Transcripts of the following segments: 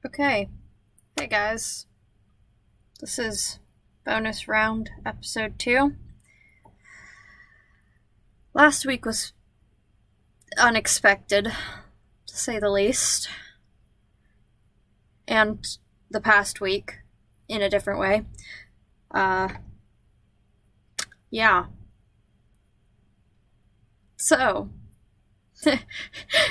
Okay. Hey guys. This is bonus round episode 2. Last week was unexpected, to say the least. And the past week, in a different way. Yeah. So,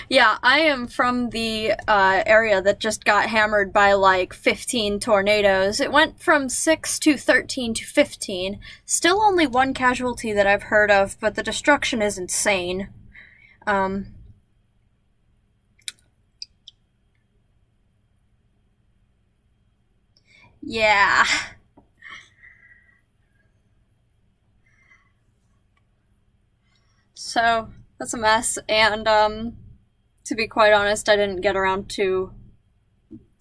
yeah, I am from the area that just got hammered by like 15 tornadoes. It went from 6 to 13 to 15. Still only one casualty that I've heard of, but the destruction is insane. Yeah. So, that's a mess, and to be quite honest, I didn't get around to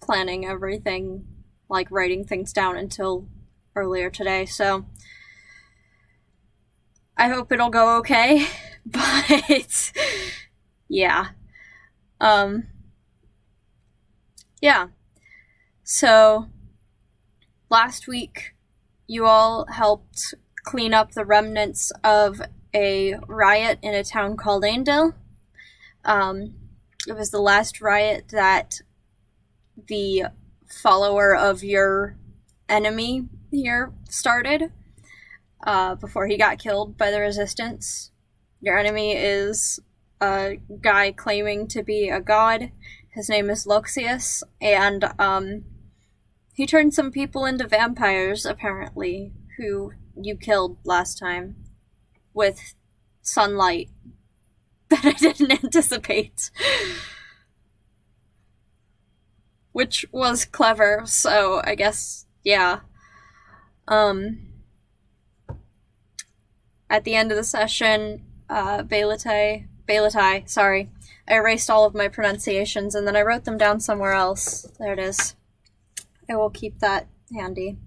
planning everything, like writing things down until earlier today, so I hope it'll go okay, but yeah. Yeah. So, last week, you all helped clean up the remnants of a riot in a town called Aindil. It was the last riot that the follower of your enemy here started, before he got killed by the resistance. Your enemy is a guy claiming to be a god. His name is Loxius, and he turned some people into vampires, apparently, who you killed last time with sunlight that I didn't anticipate. Which was clever, so I guess, yeah. At the end of the session, Bailatai, sorry. I erased all of my pronunciations and then I wrote them down somewhere else. There it is. I will keep that handy.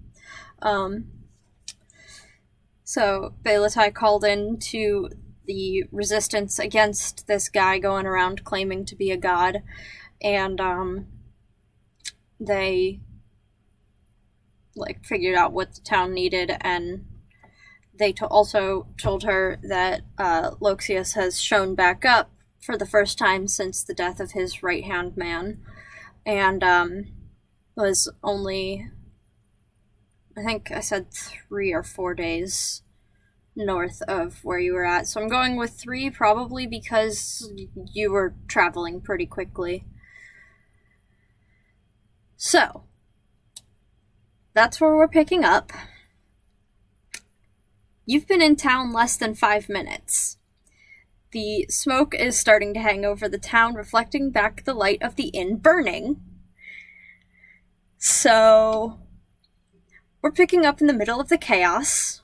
So Bailatai called in to the resistance against this guy going around claiming to be a god, and they figured out what the town needed, and they also told her that Loxius has shown back up for the first time since the death of his right-hand man, and was only, I think I said 3 or 4 days north of where you were at. So I'm going with 3, probably because you were traveling pretty quickly. So, that's where we're picking up. You've been in town less than 5 minutes. The smoke is starting to hang over the town, reflecting back the light of the inn burning. So, we're picking up in the middle of the chaos.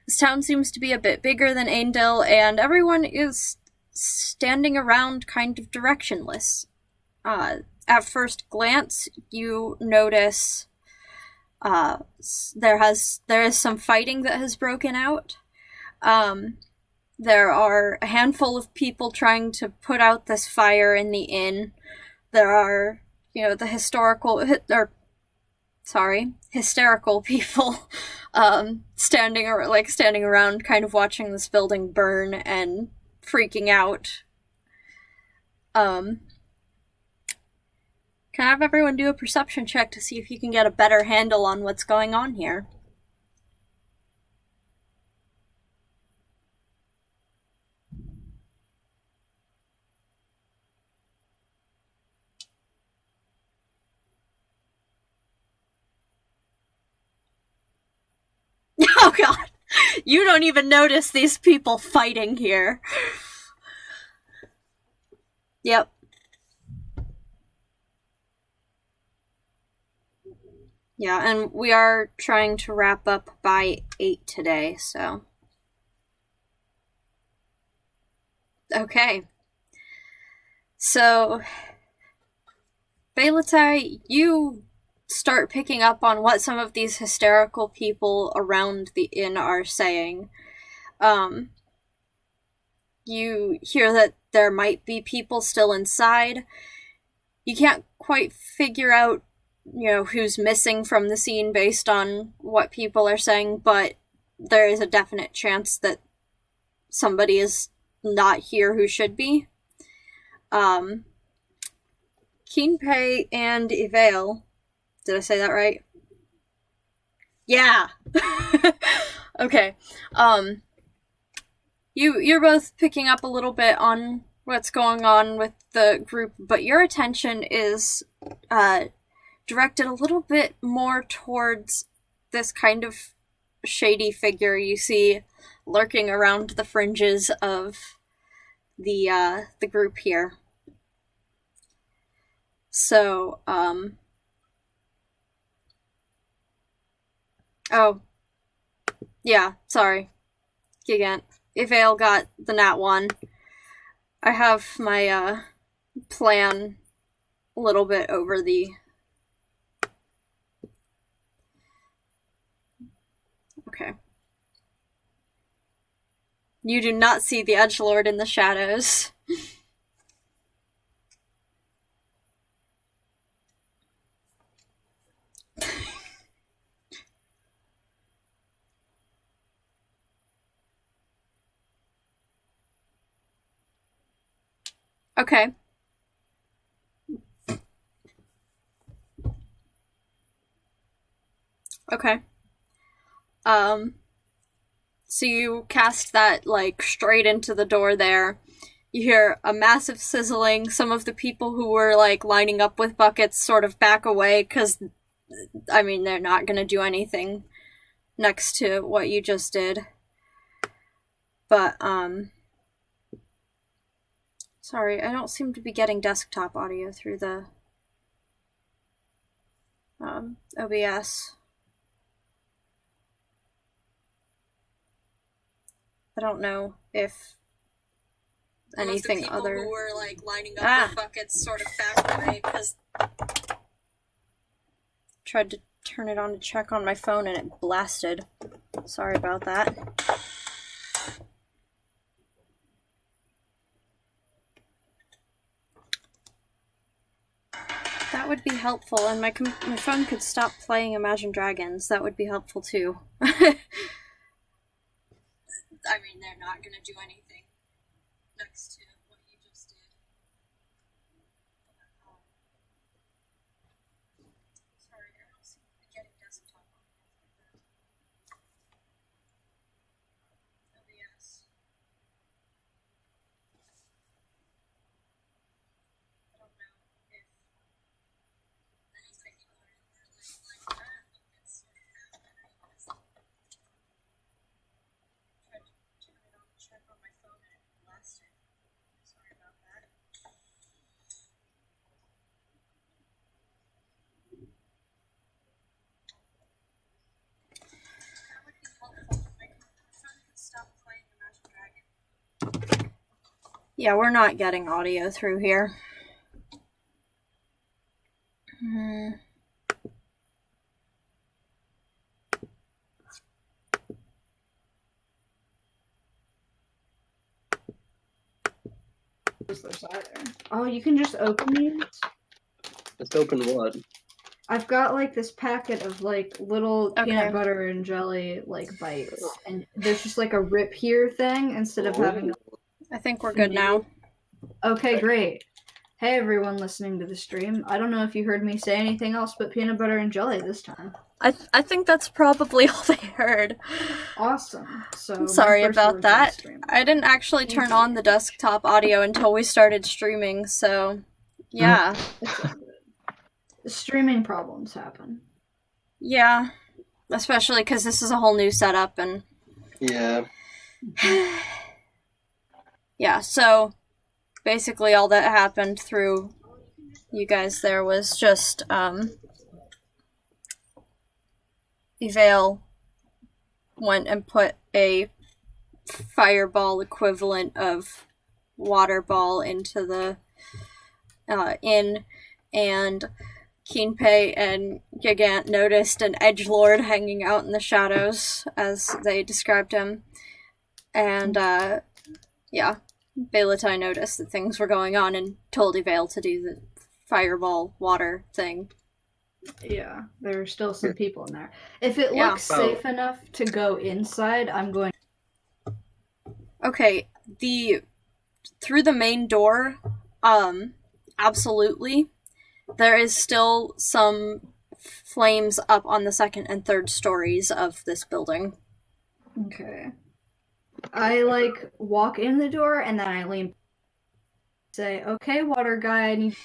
This town seems to be a bit bigger than Aindil, and everyone is standing around kind of directionless. At first glance, you notice there is some fighting that has broken out. There are a handful of people trying to put out this fire in the inn. There are, the hysterical people standing around kind of watching this building burn and freaking out. Can I have everyone do a perception check to see if you can get a better handle on what's going on here? Oh god! You don't even notice these people fighting here. Yep. Yeah, and we are trying to wrap up by 8 today, so. Okay. So, Bailatai, you start picking up on what some of these hysterical people around the inn are saying. You hear that there might be people still inside. You can't quite figure out who's missing from the scene based on what people are saying, but there is a definite chance that somebody is not here who should be. Keenpei and Evale. Did I say that right? Yeah! Okay. You're both picking up a little bit on what's going on with the group, but your attention is directed a little bit more towards this kind of shady figure you see lurking around the fringes of the group here. So, oh, yeah, sorry. Gigant. Evale got the nat 1. I have my, plan a little bit over the... Okay. You do not see the edgelord in the shadows. Okay. Okay. So you cast that, like, straight into the door there. You hear a massive sizzling. Some of the people who were, like, lining up with buckets sort of back away, because, I mean, they're not gonna do anything next to what you just did. But, sorry, I don't seem to be getting desktop audio through the, OBS. I don't know if anything other... Who were, like, lining up with buckets sort of back away, because... Tried to turn it on to check on my phone and it blasted. Sorry about that. That would be helpful, and my phone could stop playing Imagine Dragons. That would be helpful, too. I mean, they're not gonna do anything next to what you just did. Sorry, I don't seem to be getting desktop on OBS. I don't know if anything other than like that is sort of happening. Tried to turn it on to check on my phone and it blasted. Sorry about that. That would be helpful. My phone could stop playing Imagine Dragon. Yeah, we're not getting audio through here. Oh, you can just open these? Just open what? I've got, like, this packet of, like, little peanut butter and jelly, like, bites. And there's just, like, a rip here thing instead of having... I think we're good now. Okay, great. Hey, everyone listening to the stream. I don't know if you heard me say anything else but peanut butter and jelly this time. I think that's probably all they heard. Awesome. So I'm sorry about that. I didn't actually turn on the desktop audio until we started streaming, so yeah. Streaming problems happen. Yeah. Especially because this is a whole new setup and... Yeah. Yeah, so basically all that happened through you guys there was just, Evale went and put a fireball equivalent of water ball into the inn, and Keenpei and Gigant noticed an edgelord hanging out in the shadows, as they described him, and yeah, Bailatai noticed that things were going on and told Evale to do the fireball water thing. Yeah, there are still some people in there. If it looks safe enough to go inside, I'm going. Okay, through the main door, absolutely. There is still some flames up on the second and third stories of this building. Okay. I walk in the door and then I lean. Say, okay, water guy, I need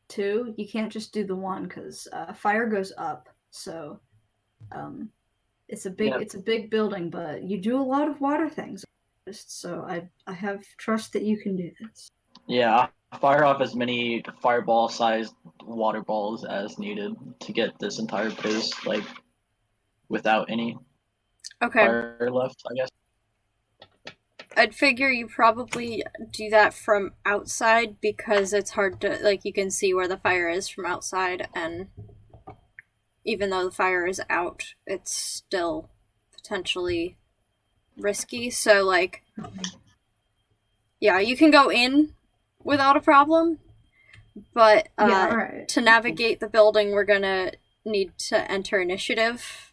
2. You can't just do the 1 because fire goes up. So, it's a big building, but you do a lot of water things. So I have trust that you can do this. Yeah, I'll fire off as many fireball-sized water balls as needed to get this entire place without any fire left, I guess. I'd figure you probably do that from outside because it's hard to, you can see where the fire is from outside, and even though the fire is out, it's still potentially risky. So, yeah, you can go in without a problem, but to navigate the building, we're gonna need to enter initiative.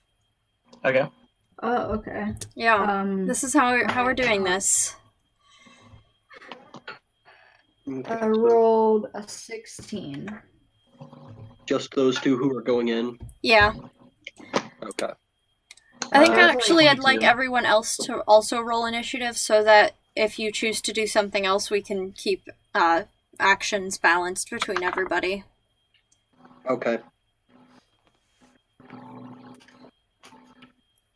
Okay. Oh, okay. Yeah, this is how we're doing this. I rolled a 16. Just those 2 who are going in? Yeah. Okay. I think I'd like everyone else to also roll initiative so that if you choose to do something else, we can keep actions balanced between everybody. Okay.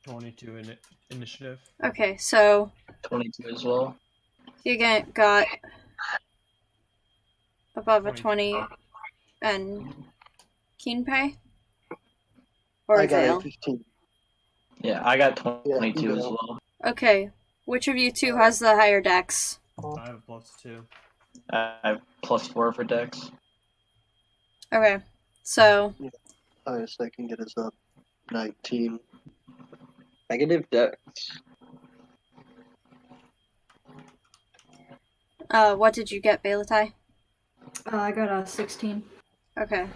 22 initiative. Okay, so 22 as well. You got above a 20 and Keen Pay? Or I got Vale? 15. Yeah, I got 22 as well. Okay, which of you 2 has the higher dex? I have a +2. I have +4 for dex. Okay, so Highest I can get is a 19. Negative dex. What did you get, Balatai? I got a 16. Okay.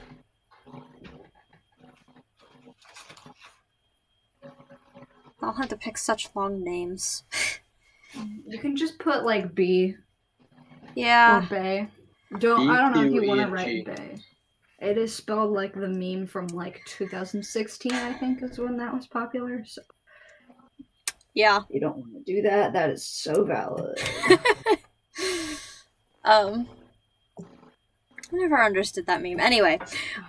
I'll have to pick such long names. You can just put B. Yeah. Or Bay. I don't know if you want to write Bay. It is spelled like the meme from 2016, I think, is when that was popular. So yeah. You don't want to do that. That is so valid. I never understood that meme. Anyway,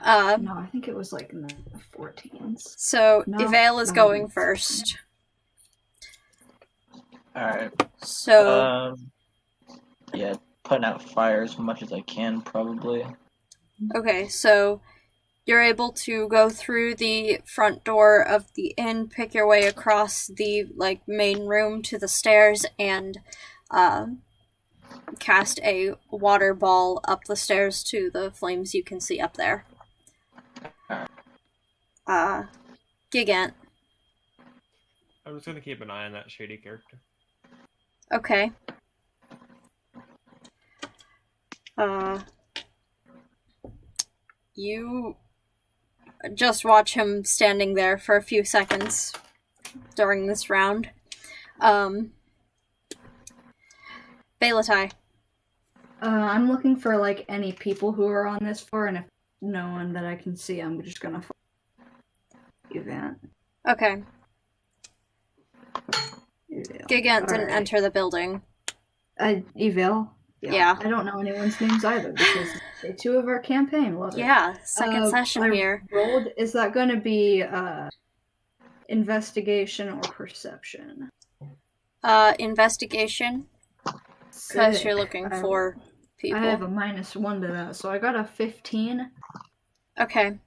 no, I think it was in the 14s. So Evale is going first. Alright. So yeah, putting out fire as much as I can, probably. Okay, so you're able to go through the front door of the inn, pick your way across the main room to the stairs, and cast a water ball up the stairs to the flames you can see up there. Gigant. I'm just gonna keep an eye on that shady character. Okay. You just watch him standing there for a few seconds during this round. Balatai. I'm looking for any people who are on this floor, and if no one that I can see, I'm just gonna follow event. Okay. Gigant didn't enter the building. Evil? Yeah. I don't know anyone's names either because day 2 of our campaign. Love it. Yeah, second session here. Rolled. Is that going to be investigation or perception? Investigation. Because you're looking for people. I have a -1 to that, so I got a 15. Okay.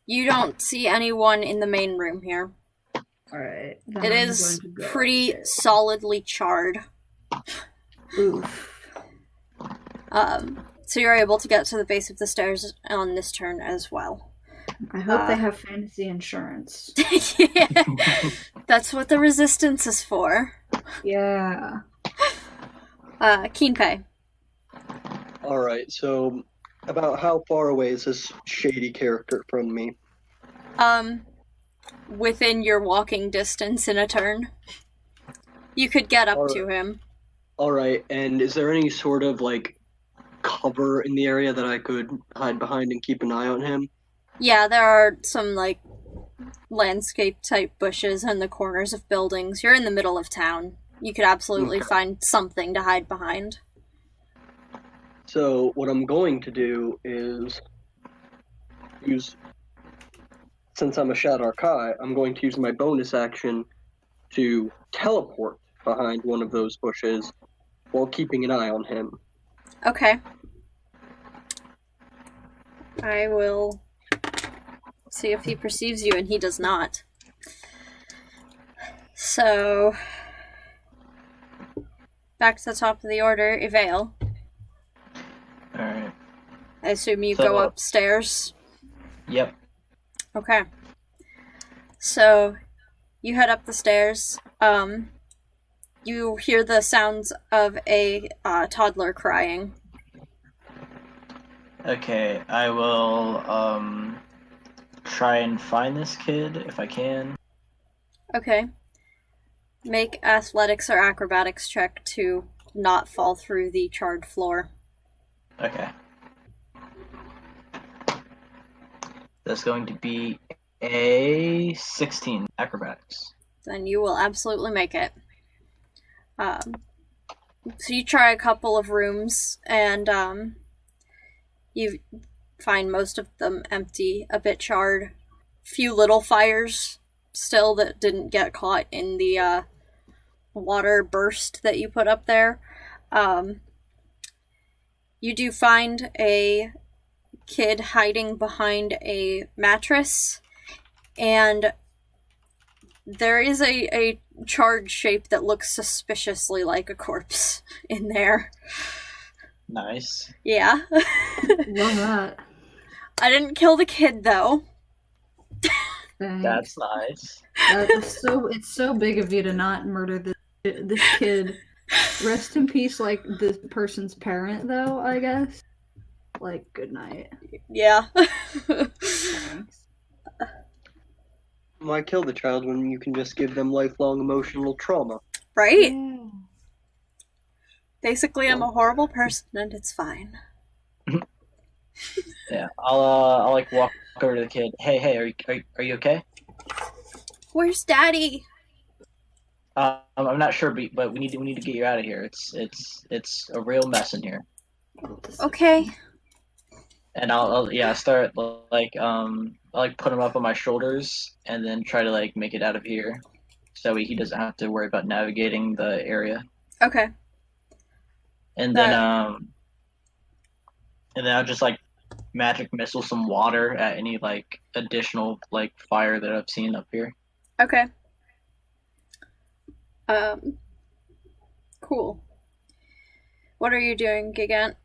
You don't see anyone in the main room here. Alright. It is pretty solidly charred. Oof. So you're able to get to the base of the stairs on this turn as well. I hope they have fantasy insurance. Yeah. That's what the resistance is for. Yeah. Keen Pay. Alright, so About how far away is this shady character from me? Within your walking distance in a turn. You could get up to him. Alright, and is there any sort of, like, cover in the area that I could hide behind and keep an eye on him? Yeah, there are some, like, landscape-type bushes in the corners of buildings. You're in the middle of town. You could absolutely find something to hide behind. So, what I'm going to do is since I'm a Shadar-kai, I'm going to use my bonus action to teleport behind one of those bushes while keeping an eye on him. Okay. I will see if he perceives you, and he does not. So, back to the top of the order, Evail. Alright. I assume you go upstairs? Yep. Okay. So, you head up the stairs. You hear the sounds of a toddler crying. Okay, I will try and find this kid if I can. Okay. Make athletics or acrobatics check to not fall through the charred floor. Okay. That's going to be a 16 acrobatics. Then you will absolutely make it. So you try a couple of rooms, and you find most of them empty, a bit charred. Few little fires still that didn't get caught in the water burst that you put up there. You do find a kid hiding behind a mattress, and there is a charred shape that looks suspiciously like a corpse in there. Nice. Yeah. Love that. I didn't kill the kid, though. Thanks. That's nice. It's so big of you to not murder this kid. Rest in peace, like, this person's parent, though, I guess. Like, good night. Yeah. Thanks. Why kill the child when you can just give them lifelong emotional trauma? Right? Yeah. Basically, I'm a horrible person, and it's fine. Yeah, I'll like walk over to the kid. Hey, are you okay? Where's Daddy? I'm not sure, but we need to get you out of here. It's a real mess in here. Okay. And I'll start like I'll put him up on my shoulders and then try to like make it out of here, so he doesn't have to worry about navigating the area. Okay. And then I'll just like magic missile some water at any like additional like fire that I've seen up here. Okay. Cool. What are you doing, Gigant?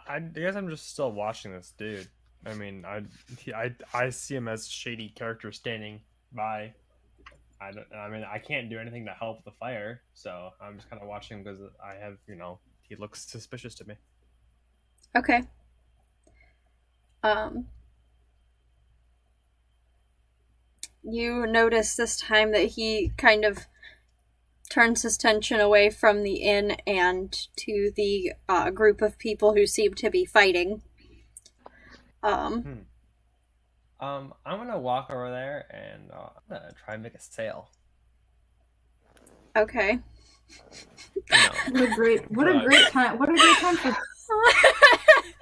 I guess I'm just still watching this dude. I mean, I see him as a shady character standing by. I can't do anything to help the fire, so I'm just kind of watching because he looks suspicious to me. Okay. You notice this time that he kind of turns his attention away from the inn and to the group of people who seem to be fighting. I'm gonna walk over there and I'm gonna try and make a sale. Okay. What a great time for.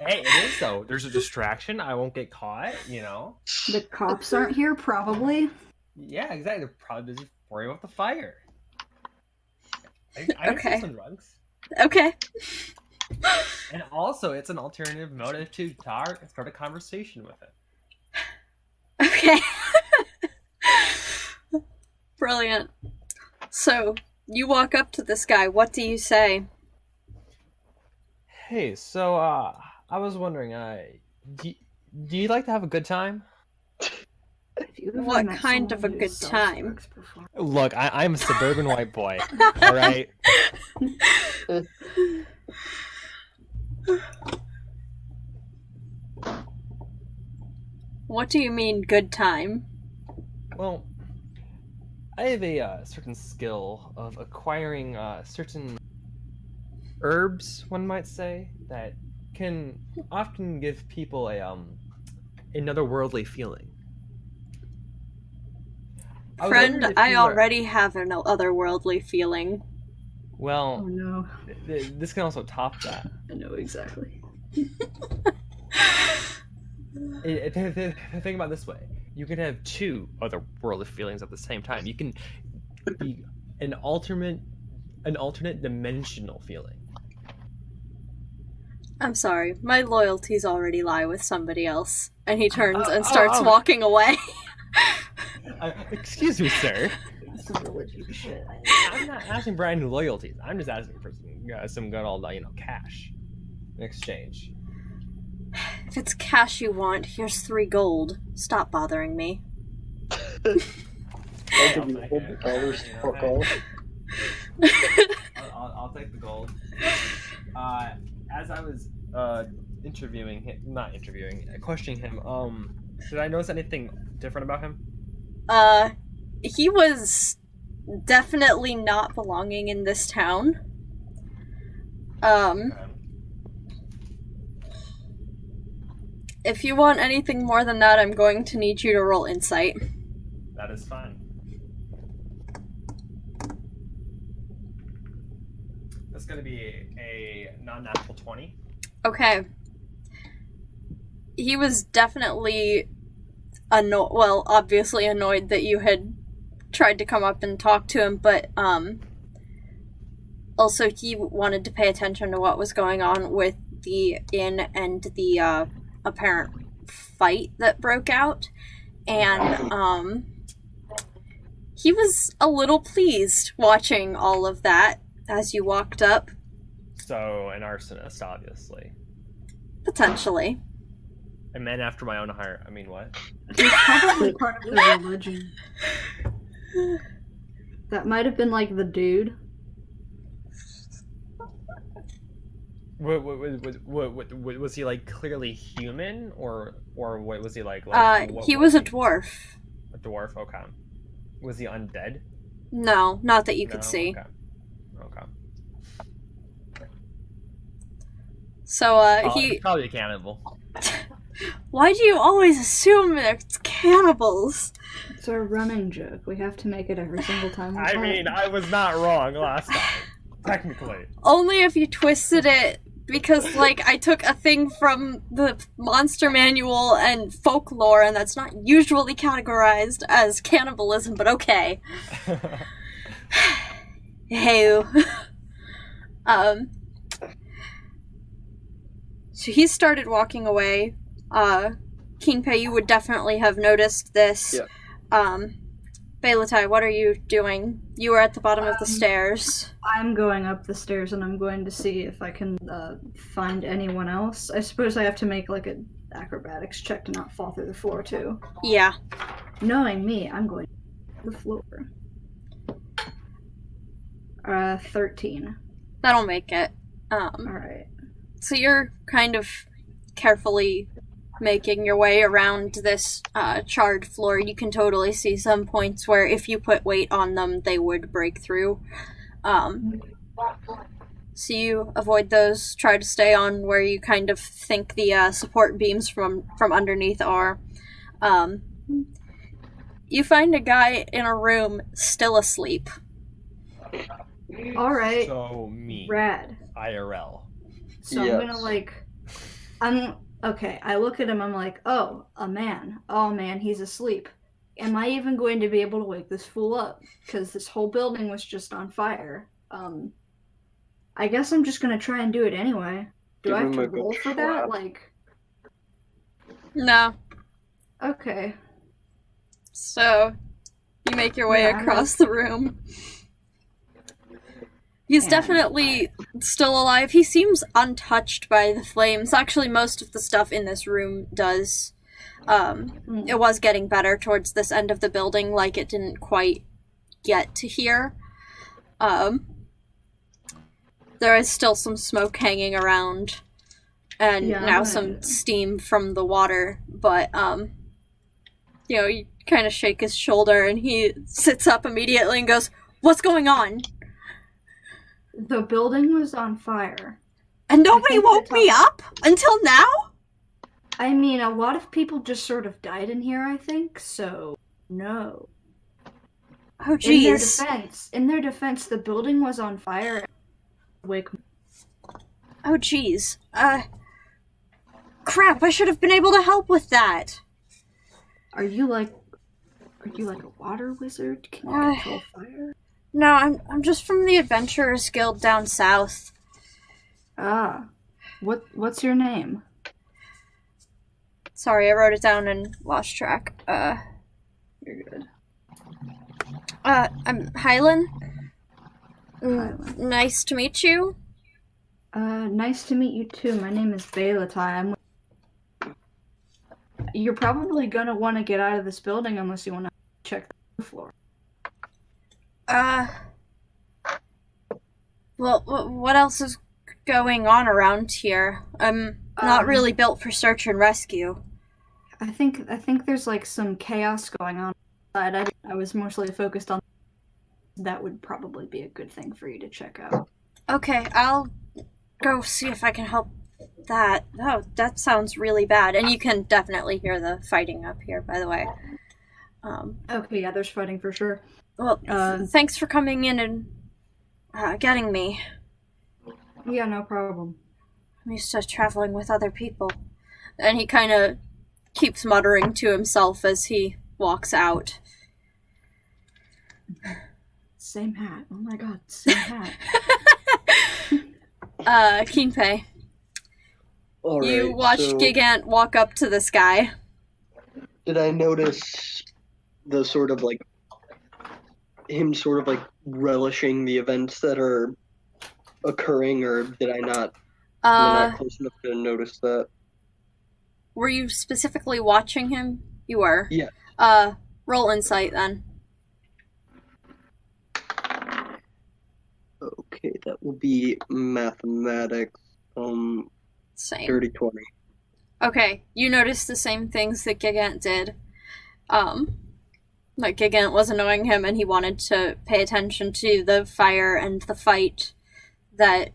Hey, it is though. There's a distraction. I won't get caught. The cops aren't here, probably. Yeah, exactly. They're probably busy worrying about the fire. I Okay. can some drugs. Okay. And also, it's an alternative motive to start a conversation with it. Okay. Brilliant. So, you walk up to this guy. What do you say? Hey, so, I was wondering, do you like to have a good time? What kind of a good time? Look, I'm a suburban white boy, alright? What do you mean, good time? Well, I have a certain skill of acquiring certain herbs, one might say, that can often give people a another worldly feeling. Friend, I already have an otherworldly feeling. Well, Oh no. This can also top that. I know exactly. Think about it this way: you can have two otherworldly feelings at the same time. You can be an alternate dimensional feeling. I'm sorry, my loyalties already lie with somebody else. And he turns and starts walking away. Excuse me, sir. This is religion shit. I'm not asking for any loyalties. I'm just asking for some good old, cash in exchange. If it's cash you want, here's 3 gold. Stop bothering me. I'll give you $100 to fuck off. I'll take the gold. As I was questioning him, did I notice anything different about him? He was definitely not belonging in this town. If you want anything more than that, I'm going to need you to roll insight. That is fine. That's going to be a non-natural 20. Okay. He was definitely obviously annoyed that you had tried to come up and talk to him, but also he wanted to pay attention to what was going on with the inn and the apparent fight that broke out, and he was a little pleased watching all of that as you walked up. So, an arsonist, obviously. Potentially. A man after my own heart. I mean, what? It's probably part of the religion. That might have been like the dude. Was he like clearly human, or what was he like? He was a dwarf. A dwarf. Okay. Was he undead? No, not that you could see. Okay. So he's probably a cannibal. Why do you always assume it's cannibals? It's our running joke. We have to make it every single time. I mean, I was not wrong last time. Technically. Only if you twisted it, because, I took a thing from the monster manual and folklore, and that's not usually categorized as cannibalism, but okay. Hey. So he started walking away. Kingpei, you would definitely have noticed this. Yeah. Beilatai, what are you doing? You were at the bottom of the stairs. I'm going up the stairs and I'm going to see if I can find anyone else. I suppose I have to make an acrobatics check to not fall through the floor too. Yeah. Knowing me, I'm going to the floor. 13. That'll make it. Alright. So you're kind of carefully making your way around this charred floor. You can totally see some points where if you put weight on them, they would break through. So you avoid those, try to stay on where you kind of think the support beams from underneath are. You find a guy in a room still asleep. Alright. So me. Rad. IRL. So Yes. Okay, I look at him, I'm like, oh, a man. Oh man, he's asleep. Am I even going to be able to wake this fool up? Because this whole building was just on fire. I guess I'm just gonna try and do it anyway. Do I have to roll for that? No. Okay. So, you make your way across the room. He's definitely still alive. He seems untouched by the flames. Actually, most of the stuff in this room does. It was getting better towards this end of the building, it didn't quite get to here. There is still some smoke hanging around. and Yeah, now I'm some gonna- steam from the water, but, you kind of shake his shoulder, and he sits up immediately and goes, "What's going on?" The building was on fire. And nobody think woke the me top- up until now? I mean, a lot of people just sort of died in here, I think, so no. Oh, jeez. In their defense, the building was on fire. Wake. Oh, jeez. Crap, I should have been able to help with that. Are you like a water wizard? Can you control fire? No, I'm just from the Adventurers Guild down south. Ah. What's your name? Sorry, I wrote it down and lost track. You're good. I'm Hylan. Hylan. Nice to meet you. Nice to meet you too. My name is Belatai. You're probably gonna want to get out of this building unless you want to check the floor. Well, what else is going on around here? I'm not really built for search and rescue. I think there's like some chaos going on outside. I was mostly focused on that. Would probably be a good thing for you to check out. Okay, I'll go see if I can help that. Oh, that sounds really bad. And you can definitely hear the fighting up here, by the way. Okay, yeah, there's fighting for sure. Well, thanks for coming in and getting me. Yeah, no problem. I'm used to traveling with other people. And he kind of keeps muttering to himself as he walks out. Same hat. Oh my god, same hat. Keenpei. All right, You watched so Gigant walk up to this guy. did I notice the sort of like him sort of like relishing the events that are occurring, or did I not? Am I not close enough to notice that? Were you specifically watching him? You were. Yeah. Roll insight then. Okay, that will be mathematics. Same. Dirty 20. Okay, you noticed the same things that Gigant did. Like Gigant was annoying him and he wanted to pay attention to the fire and the fight and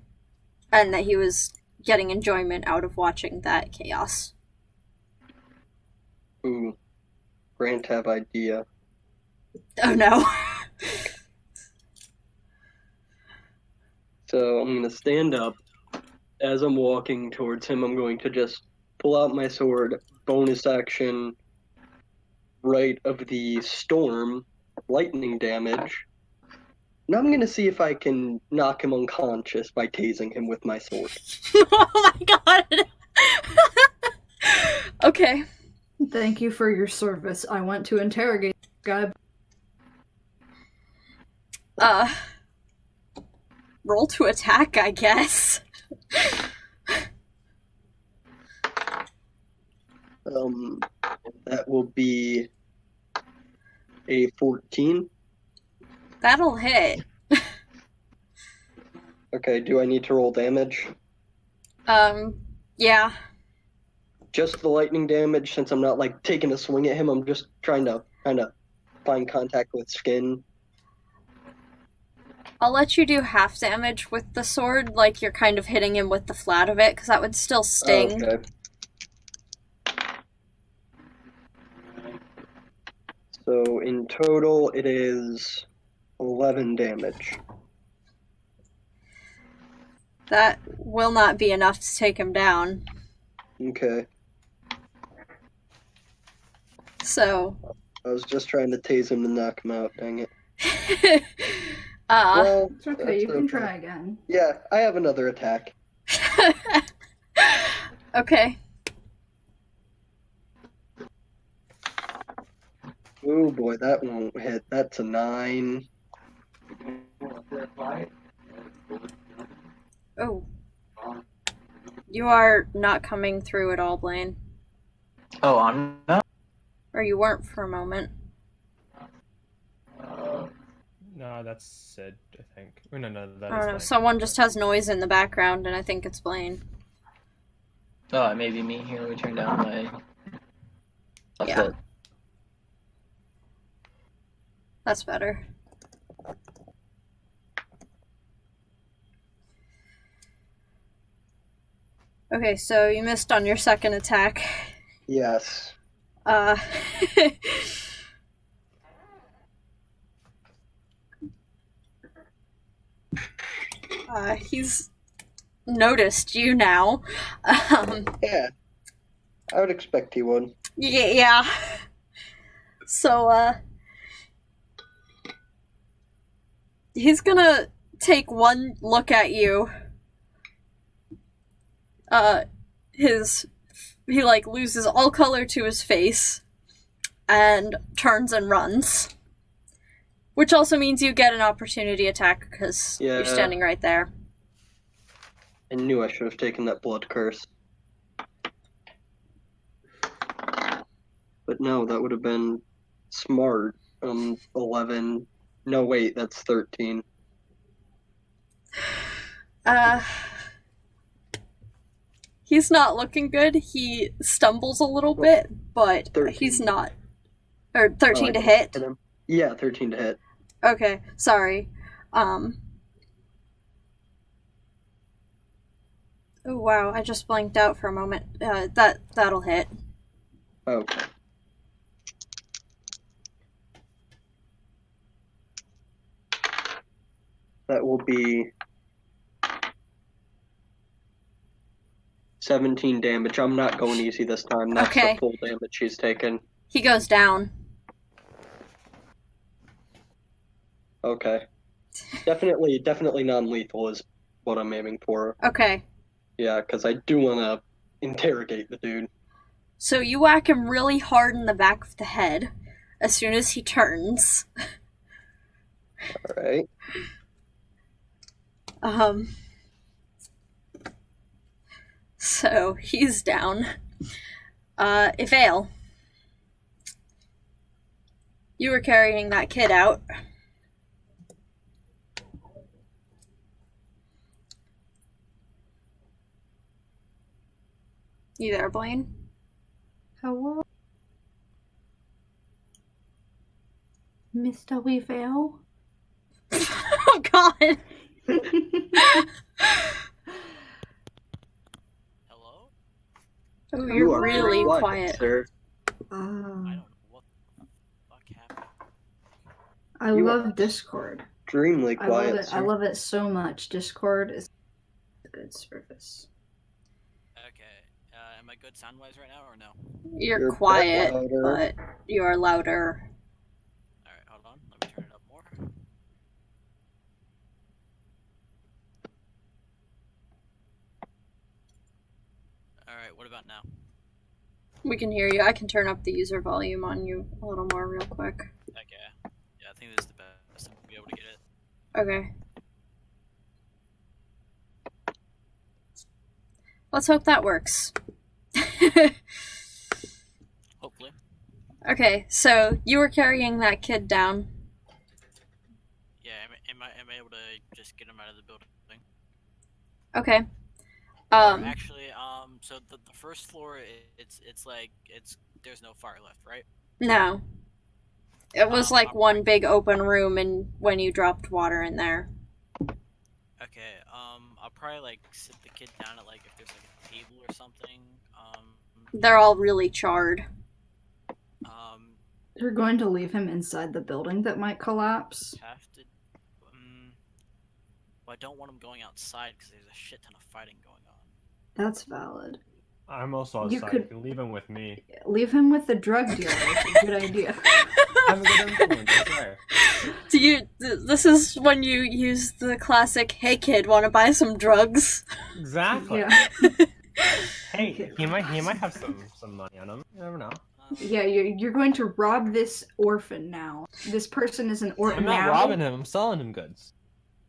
that he was getting enjoyment out of watching that chaos. Ooh. Grant have idea. Oh no. So I'm going to stand up. As I'm walking towards him, I'm going to just pull out my sword, bonus action, right of the storm, lightning damage. Now I'm going to see if I can knock him unconscious by tasing him with my sword. Oh my god. Okay. Thank you for your service. I went to interrogate this guy. Roll to attack, I guess. That will be a 14. That'll hit. Okay, do I need to roll damage? Yeah. Just the lightning damage, since I'm not like taking a swing at him, I'm just trying to kind of find contact with skin. I'll let you do half damage with the sword, like you're kind of hitting him with the flat of it, because that would still sting. Okay. So in total, it is 11 damage. That will not be enough to take him down. Okay. So. I was just trying to tase him to knock him out, dang it. It's okay, that's you can try again. Yeah, I have another attack. Okay. Oh boy, that won't hit. That's a 9. Oh. You are not coming through at all, Blaine. Oh, I'm not? Or you weren't for a moment. No, that's Sid, I think. Oh, no, that I don't know. is Someone just has noise in the background, and I think it's Blaine. Oh, it may be me. Here, let me turn down my... That's Yeah. it. That's better. Okay, so you missed on your second attack. Yes. He's noticed you now. Yeah. I would expect he would. Yeah. So, he's gonna take one look at you. He loses all color to his face and turns and runs. Which also means you get an opportunity attack because you're standing right there. I knew I should have taken that blood curse. But no, that would have been smart. 11. No, wait, that's 13. He's not looking good. He stumbles a little bit, but 13. he's not. Or 13 to hit? Yeah, 13 to hit. Okay, sorry. Oh wow, I just blanked out for a moment. That'll hit. Okay. That will be 17 damage. I'm not going easy this time. That's Okay. the full damage he's taken. He goes down. Okay. Definitely non-lethal is what I'm aiming for. Okay. Yeah, because I do want to interrogate the dude. So you whack him really hard in the back of the head as soon as he turns. Alright. So he's down. Ivale. You were carrying that kid out. You there, Blaine? Hello? Mr. Weevil? Oh, God! Hello? Oh, You you're are really very quiet. sir. I don't know what the fuck happened. I You love Discord. Extremely I quiet, love it. sir. I love it so much. Discord is a good service. Okay, am I good sound-wise right now, or no? You're You're a bit quiet, louder. but you are louder. Alright, hold on, let me turn it up more. Alright, what about now? We can hear you. I can turn up the user volume on you a little more real quick. Okay, yeah, I think this is the best time to be able to get it. Okay. Let's hope that works. Hopefully. Okay, so you were carrying that kid down. Yeah, am I able to just get him out of the building? Okay. Or actually, so the first floor, it's there's no fire left, right? No. It was like one big open room and when you dropped water in there. Okay, I'll probably like sit the kid down at like if there's like a table or something. They're all really charred. You're going to leave him inside the building that might collapse? Have to. Well, I don't want him going outside because there's a shit ton of fighting going on. That's valid. I'm also You outside. could- You can leave him with me. Leave him with the drug dealer. It's a good idea. I'm a good influence, I swear. This is when you use the classic, "Hey kid, want to buy some drugs?" Exactly. Yeah. Hey, he might have some money on him. You never know. Yeah, you're going to rob this orphan now. This person is an orphan I'm not now. robbing him. I'm selling him goods.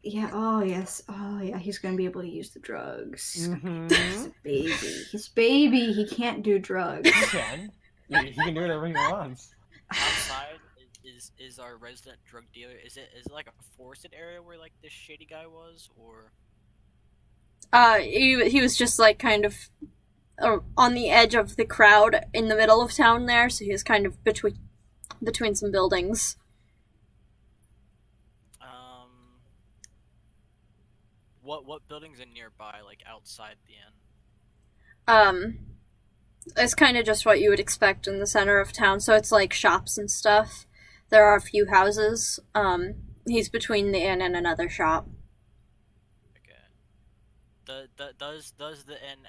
Yeah, oh yes. Oh yeah, he's going to be able to use the drugs. He's Mm-hmm. a baby. He's baby. He can't do drugs. He can. He can do whatever he wants. Outside is our resident drug dealer. Is it like a forested area where like this shady guy was, or? He was just like kind of on the edge of the crowd in the middle of town there, so he's kind of between some buildings. What buildings are nearby, like outside the inn? It's kind of just what you would expect in the center of town, so it's like shops and stuff. There are a few houses. He's between the inn and another shop. Okay. Does the inn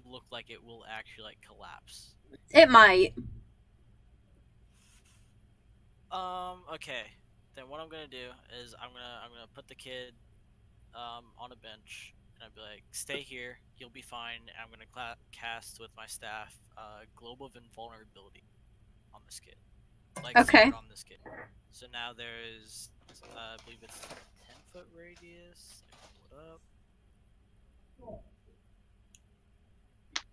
look like it will actually like collapse? It might. Okay. Then what I'm gonna do is I'm gonna put the kid on a bench, and I'll be like, stay here, you'll be fine. And I'm gonna cast with my staff Globe of Invulnerability on this kid. Like, okay. On this kid. So now there's, I believe it's 10-foot radius. Pull it up.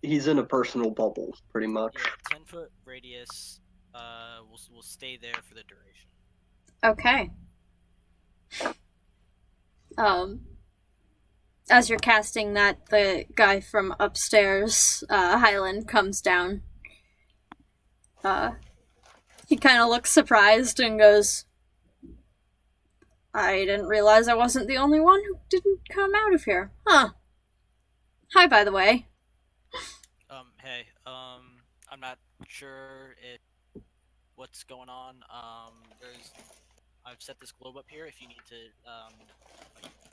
He's in a personal bubble, pretty much. Yeah, 10-foot radius. We'll stay there for the duration. Okay. As you're casting that, the guy from upstairs, Highland, comes down. He kind of looks surprised and goes, I didn't realize I wasn't the only one who didn't come out of here. Huh. Hi, by the way. Hey, I'm not sure what's going on. I've set this globe up here if you need to,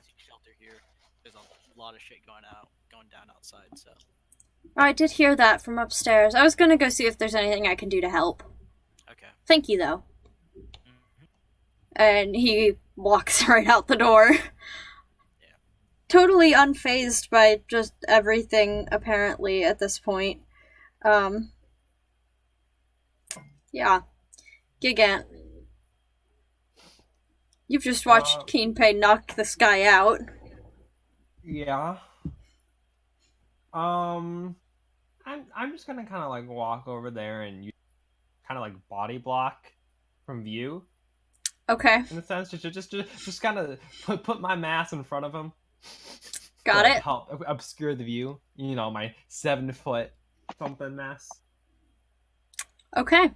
seek shelter here. There's a lot of shit going down outside, so. I did hear that from upstairs. I was gonna go see if there's anything I can do to help. Okay. Thank you, though. Mm-hmm. And he walks right out the door. Yeah. Totally unfazed by just everything, apparently, at this point. Yeah. Gigant. You've just watched Keenpay knock this guy out. Yeah. I'm just gonna kind of like walk over there and kind of like body block from view. Okay. In a sense, just kind of put my mass in front of him. Got it. Help obscure the view. You know, my 7-foot something mass. Okay.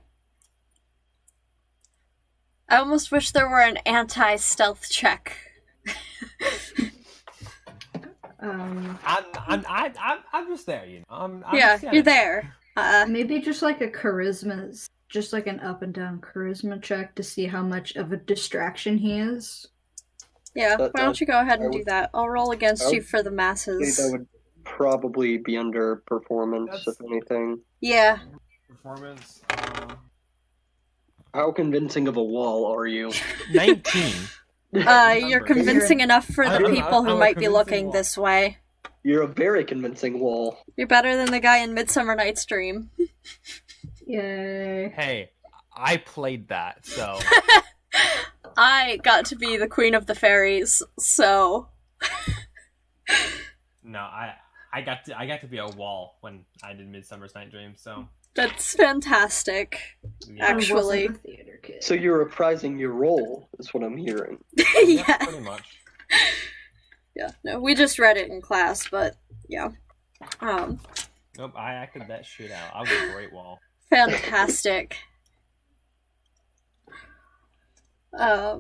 I almost wish there were an anti-stealth check. I'm just there, you know. I'm you're there. Maybe just like a charisma, just like an up and down charisma check to see how much of a distraction he is. Yeah, why don't you go ahead and do that? I'll roll against you for the masses. That would probably be under performance, if anything. Yeah. Performance. How convincing of a wall are you? 19. You're convincing enough for the people who might be looking this way. You're a very convincing wall. You're better than the guy in Midsummer Night's Dream. Yay. Hey, I played that, so... I got to be the queen of the fairies, so... No, I got to be a wall when I did Midsummer's Night Dream, so... That's fantastic, actually. I wasn't a theater kid. So you're reprising your role, is what I'm hearing. Yeah. Pretty much. Yeah, no, we just read it in class, but, yeah. Nope, I acted that shit out. I was a great wall. Fantastic. Yeah,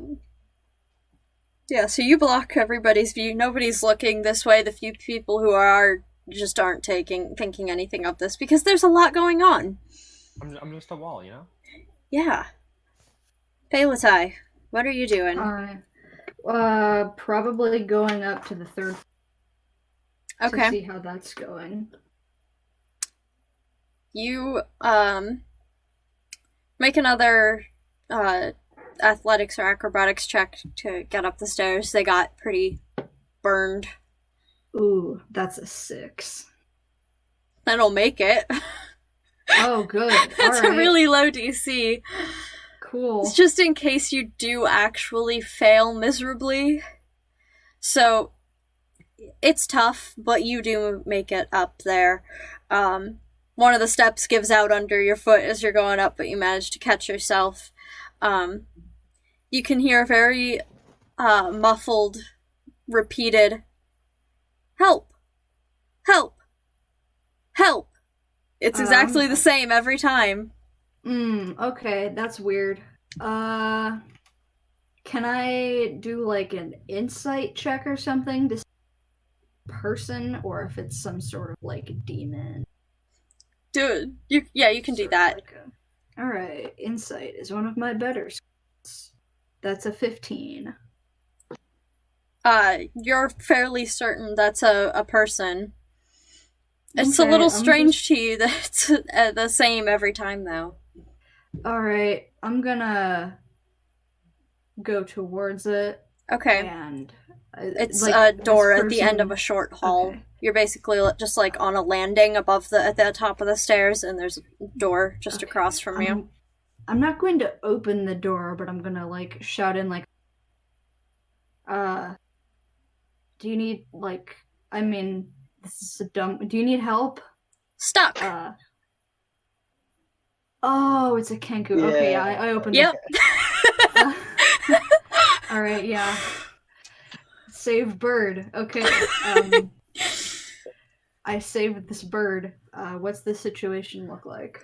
so you block everybody's view. Nobody's looking this way. The few people who are just aren't thinking anything of this because there's a lot going on. I'm just a wall, you know? Yeah. Palatai, what are you doing? Probably going up to the third. Okay. To see how that's going. You make another athletics or acrobatics check to get up the stairs. They got pretty burned. Ooh, that's a 6. That'll make it. Oh, good. That's a really low DC. Cool. It's just in case you do actually fail miserably. So, it's tough, but you do make it up there. One of the steps gives out under your foot as you're going up, but you manage to catch yourself. You can hear a very muffled, repeated, "Help! Help! Help! It's exactly the same every time. Okay, that's weird. Can I do like an insight check or something to see if it's a person or if it's some sort of like demon? You can do that. Alright, insight is one of my better skills. That's a 15. You're fairly certain that's a person. It's Okay, a little strange to you that it's the same every time, though. Alright, I'm gonna go towards it. Okay. And it's a door at the end of a short hall. Okay. You're basically just like on a landing above at the top of the stairs, and there's a door just across from you. I'm not going to open the door, but I'm gonna like shout in like, do you need like? I mean, this is a dumb. Do you need help? Stuck. Oh, it's a Kenku. Yeah. Okay, I opened it. Yep. All right, yeah. Save bird. Okay. I saved this bird. What's the situation look like?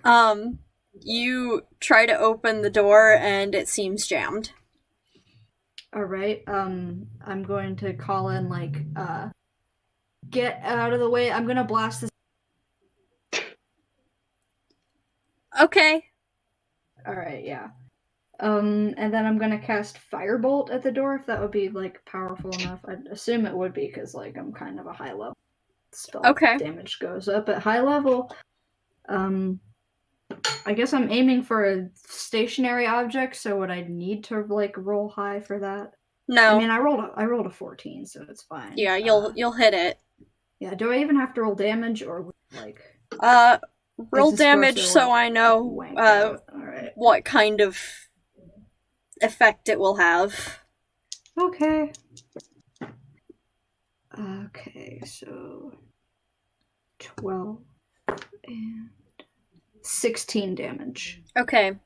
You try to open the door and it seems jammed. All right. I'm going to call in like, get out of the way. I'm gonna blast this. Okay. All right. Yeah. And then I'm gonna cast Firebolt at the door, if that would be, like, powerful enough. I'd assume it would be, because, like, I'm kind of a high level spell. Okay. Damage goes up at high level. I guess I'm aiming for a stationary object, so would I need to, like, roll high for that? No. I mean, I rolled a 14, so it's fine. Yeah, you'll hit it. Yeah, do I even have to roll damage, or, like... roll damage so I know, what kind of effect it will have. Okay. Okay, so 12 and 16 damage. Okay.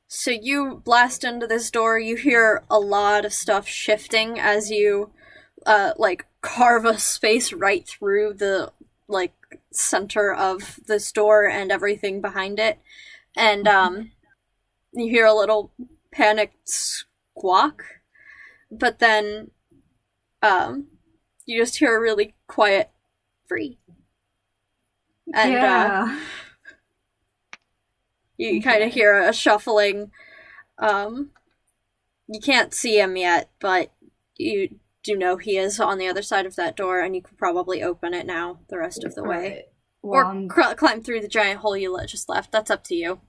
So you blast into this door, you hear a lot of stuff shifting as you, like, carve a space right through the, like, center of this door and everything behind it. And, you hear a little panicked squawk, but then, you just hear a really quiet free. And, you kind of hear a shuffling. You can't see him yet, but you do know he is on the other side of that door, and you could probably open it now the rest of the way. Well, or climb through the giant hole you just left. That's up to you.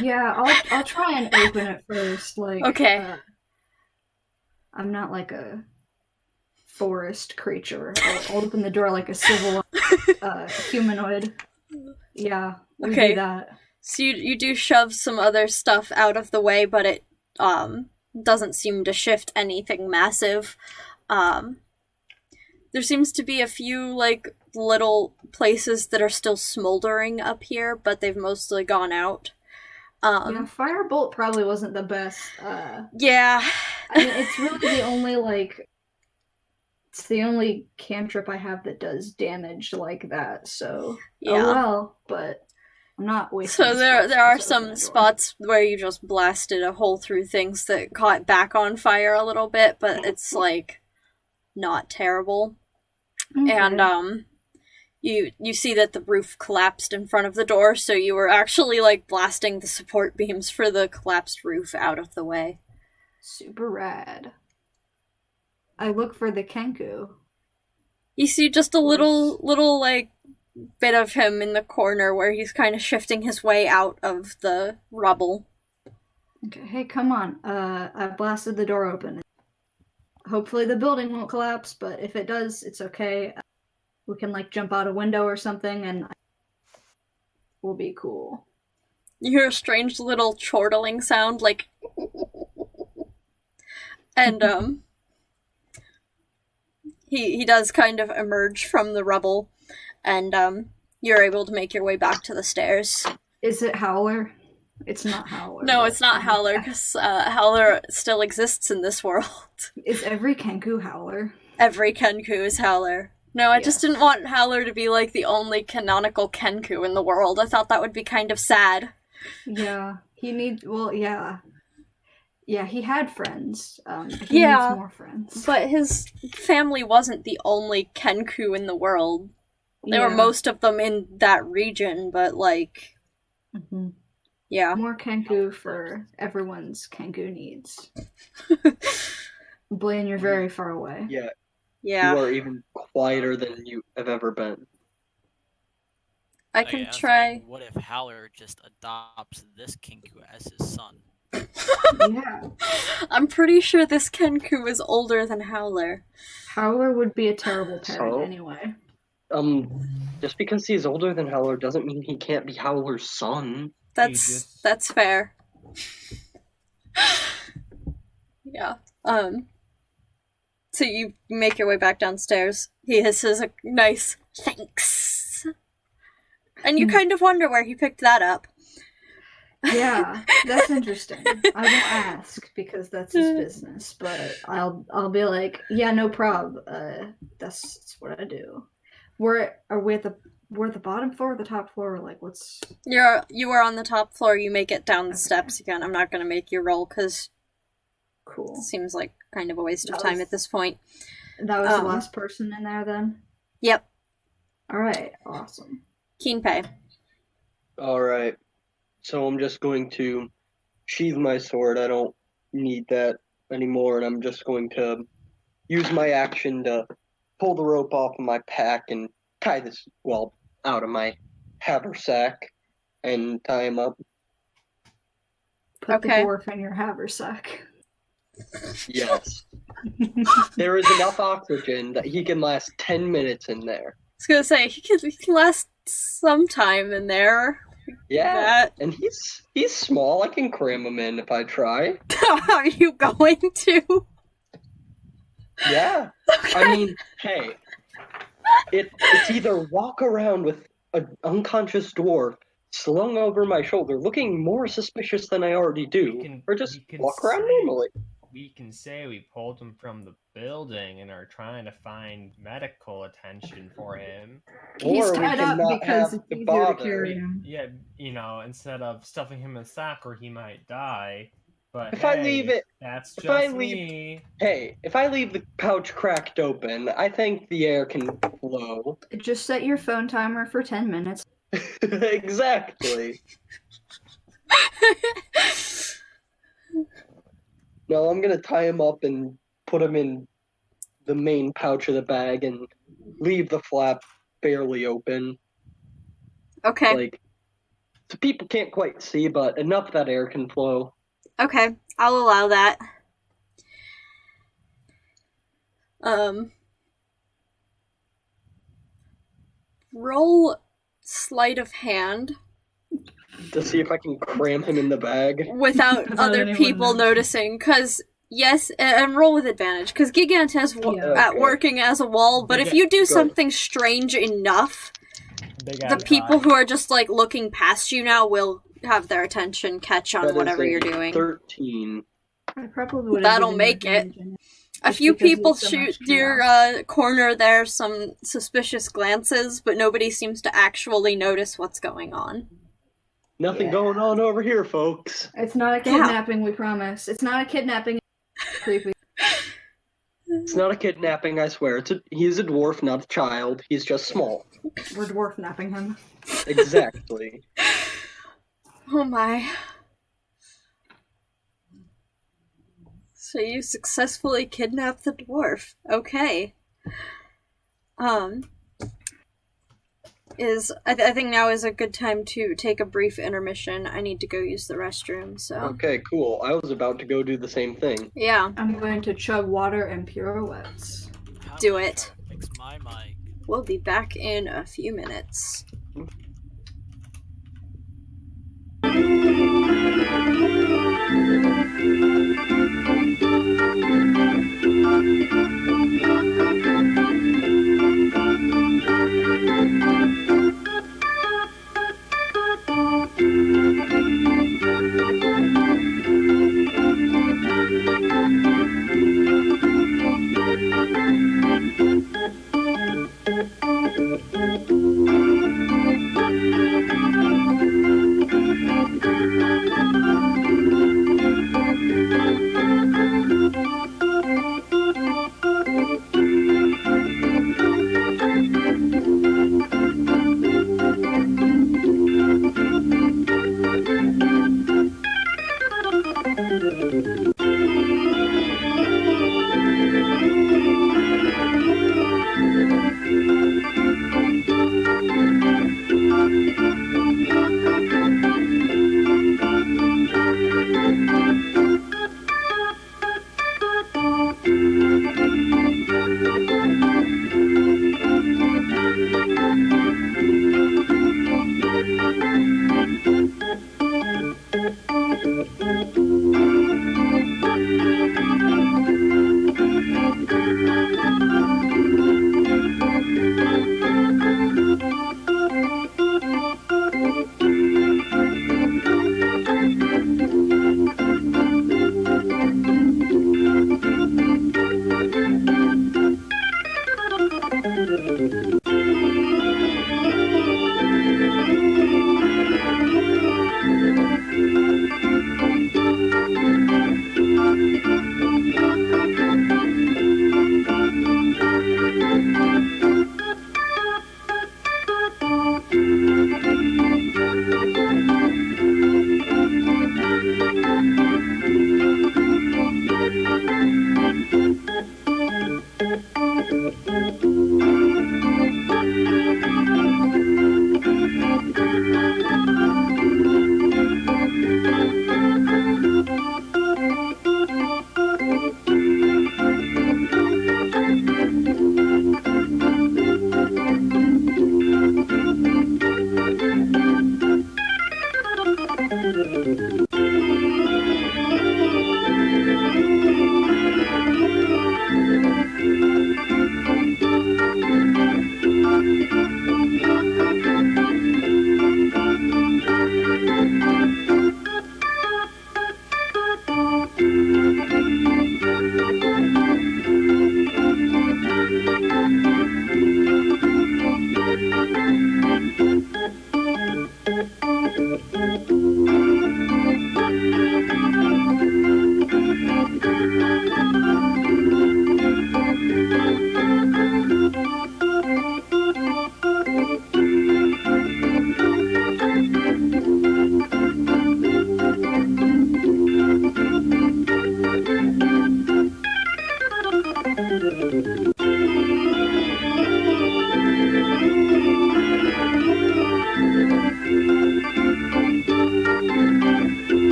Yeah, I'll try and open it first. Like, okay. I'm not like a forest creature. I'll open the door like a civil humanoid. Yeah, we do that. So you do shove some other stuff out of the way, but it doesn't seem to shift anything massive. There seems to be a few, like, little places that are still smoldering up here, but they've mostly gone out. Yeah, Firebolt probably wasn't the best. Yeah. I mean, it's really the only, like... It's the only cantrip I have that does damage like that, so... Yeah. Oh well, but... I'm not wasting. So there are some spots where you just blasted a hole through things that caught back on fire a little bit, but it's, like, not terrible. Okay. And, you see that the roof collapsed in front of the door, so you were actually, like, blasting the support beams for the collapsed roof out of the way. Super rad. I look for the Kenku. You see just a little, like, bit of him in the corner where he's kind of shifting his way out of the rubble. Okay, hey, come on. I blasted the door open. Hopefully the building won't collapse, but if it does, it's okay. We can, like, jump out a window or something, and we'll be cool. You hear a strange little chortling sound, like... and, he does kind of emerge from the rubble, and, you're able to make your way back to the stairs. Is it Howler? It's not Howler. No, it's not Howler, because Howler still exists in this world. Is every Kenku Howler? Every Kenku is Howler. No, I just didn't want Howler to be like the only canonical Kenku in the world. I thought that would be kind of sad. Yeah, he needs. Well, yeah, he had friends. He needs more friends. But his family wasn't the only Kenku in the world. There were most of them in that region, but like, yeah, more Kenku for everyone's Kenku needs. Blaine, you're very far away. Yeah. Yeah. You are even quieter than you have ever been. I can try. Saying, what if Howler just adopts this Kenku as his son? Yeah. I'm pretty sure this Kenku is older than Howler. Howler would be a terrible parent anyway. Just because he's older than Howler doesn't mean he can't be Howler's son. That's fair. Yeah. So you make your way back downstairs. He hisses a nice thanks. And you kind of wonder where he picked that up. Yeah, that's interesting. I won't ask because that's his business, but I'll be like, yeah, no prob. That's what I do. We're at the bottom floor or the top floor? Like, what's... You are on the top floor. You make it down the steps again. I'm not going to make you roll because cool. It seems like kind of a waste of time at this point. That was the last person in there then? Yep. Alright, awesome. Keenpay. Alright. So I'm just going to sheathe my sword. I don't need that anymore, and I'm just going to use my action to pull the rope off of my pack and tie this, out of my haversack and tie him up. Put the dwarf in your haversack. Yes. There is enough oxygen that he can last 10 minutes in there. I was gonna say, he can last some time in there. Yeah, and he's small. I can cram him in if I try. Are you going to? Yeah. Okay. I mean, hey, it's either walk around with an unconscious dwarf slung over my shoulder, looking more suspicious than I already do, or just walk around normally. We can say we pulled him from the building and are trying to find medical attention for him. He's Or tied we up cannot because have it's to easier bother. to carry him. Yeah, instead of stuffing him in a sack where he might die. But If I leave it, that's if just I leave, me. Hey, if I leave the pouch cracked open, I think the air can flow. Just set your phone timer for 10 minutes. Exactly. No, I'm gonna tie him up and put him in the main pouch of the bag and leave the flap barely open. Okay. Like, so people can't quite see, but enough that air can flow. Okay, I'll allow that. Roll sleight of hand To see if I can cram him in the bag. without Without other anyone people noticing, because yes, and roll with advantage, because Gigant is Okay. working as a wall, but if you do something strange enough, the people who are just like looking past you now will have their attention catch on That is whatever a you're doing. 13. I probably would. That'll make it. A Just few because people there's so shoot much your corner there some suspicious glances, but nobody seems to actually notice what's going on. Nothing going on over here, folks. It's not a kidnapping, we promise. It's not a kidnapping. Creepy. It's not a kidnapping, I swear. He's a dwarf, not a child. He's just small. We're dwarf napping him. Exactly. Oh my. So you successfully kidnapped the dwarf. Okay. I think now is a good time to take a brief intermission. I need to go use the restroom, so. Okay, cool. I was about to go do the same thing. Yeah. I'm going to chug water and pirouettes. Do it. Fix my mic. We'll be back in a few minutes.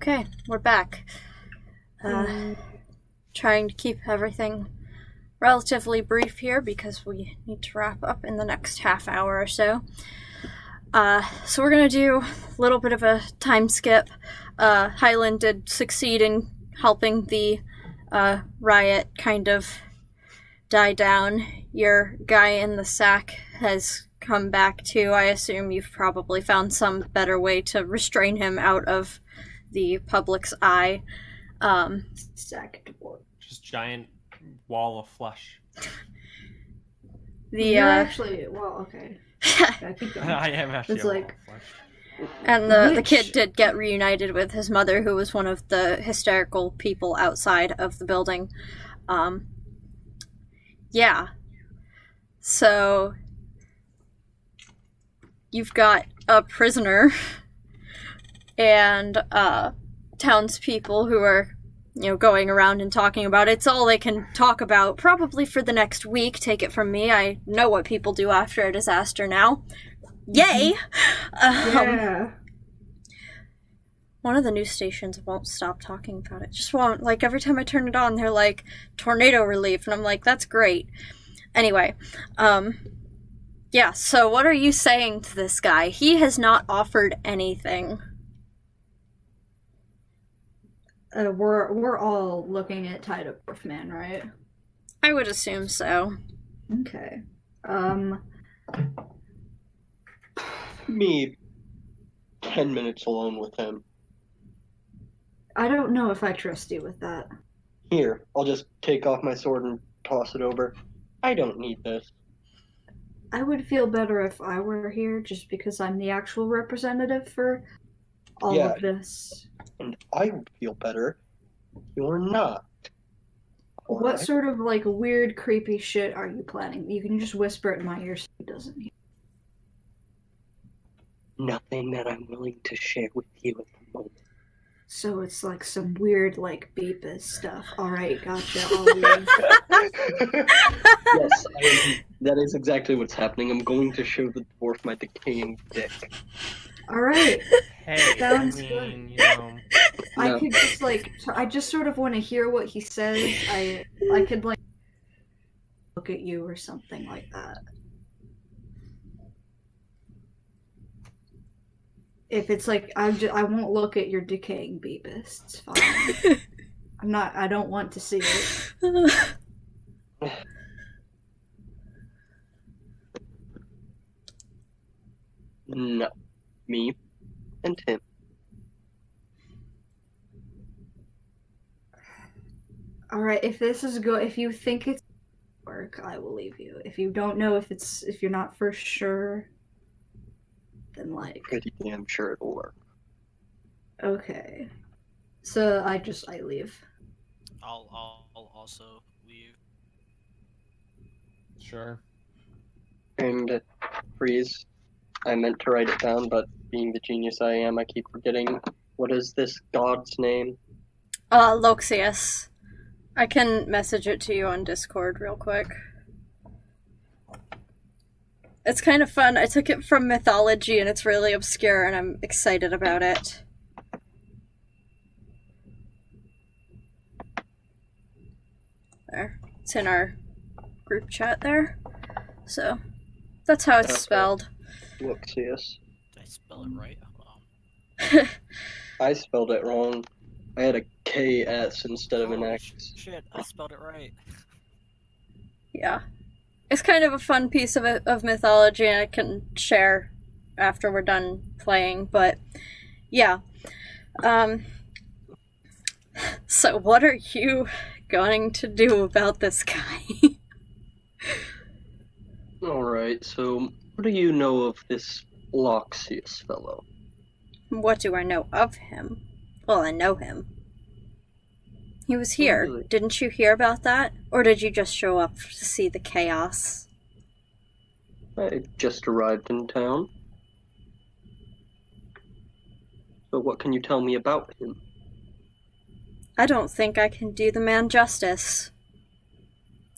Okay, we're back. Trying to keep everything relatively brief here because we need to wrap up in the next half hour or so. So we're gonna do a little bit of a time skip. Highland did succeed in helping the riot kind of die down. Your guy in the sack has come back too. I assume you've probably found some better way to restrain him out of the public's eye. Sack dwarf. Just giant wall of flesh. You're actually okay. Yeah, keep going. I am actually It's a like- wall of flesh. And the kid did get reunited with his mother, who was one of the hysterical people outside of the building. Yeah. So, you've got a prisoner and townspeople who are, going around and talking about it. It's all they can talk about, probably for the next week. Take it from me. I know what people do after a disaster now. Yay! Yeah. One of the news stations won't stop talking about it. Just won't. Like, every time I turn it on, they're like, tornado relief. And I'm like, that's great. Anyway, yeah, so what are you saying to this guy? He has not offered anything. We're all looking at Tied Up Dwarf Man, right? I would assume so. Okay. Me 10 minutes alone with him. I don't know if I trust you with that. Here, I'll just take off my sword and toss it over. I don't need this. I would feel better if I were here, just because I'm the actual representative for all of this. And I would feel better. You're not. What Alright? sort of, weird, creepy shit are you planning? You can just whisper it in my ear so he doesn't hear. Nothing that I'm willing to share with you at the moment. So it's some weird, Beepus stuff. Alright, gotcha, I'll leave. Yes, that is exactly what's happening. I'm going to show the dwarf my decaying dick. Alright. Hey, Sounds good. I No. could just, I just sort of want to hear what he says. I could, look at you or something like that. If it's I won't look at your decaying Beepus. It's fine. I don't want to see it. No. Me and him. Alright, if you think it's work, I will leave you. If you don't know if you're not for sure, then Pretty damn sure it'll work. okay. So I leave. I'll also leave. Sure. And freeze. I meant to write it down, but being the genius I am, I keep forgetting. What is this god's name? Loxius. I can message it to you on Discord real quick. It's kind of fun. I took it from mythology and it's really obscure and I'm excited about it. There. It's in our group chat there. So, that's how it's Okay. spelled. Luxius. Did I spell it right? Hold on. I spelled it wrong. I had a KS instead of an Oh, X. Shit, I spelled it right. Yeah. It's kind of a fun piece of mythology and I can share after we're done playing, but yeah. So what are you going to do about this guy? Alright, so what do you know of this Loxius fellow? What do I know of him? Well, I know him. He was here. Really? Didn't you hear about that? Or did you just show up to see the chaos? I just arrived in town. So what can you tell me about him? I don't think I can do the man justice.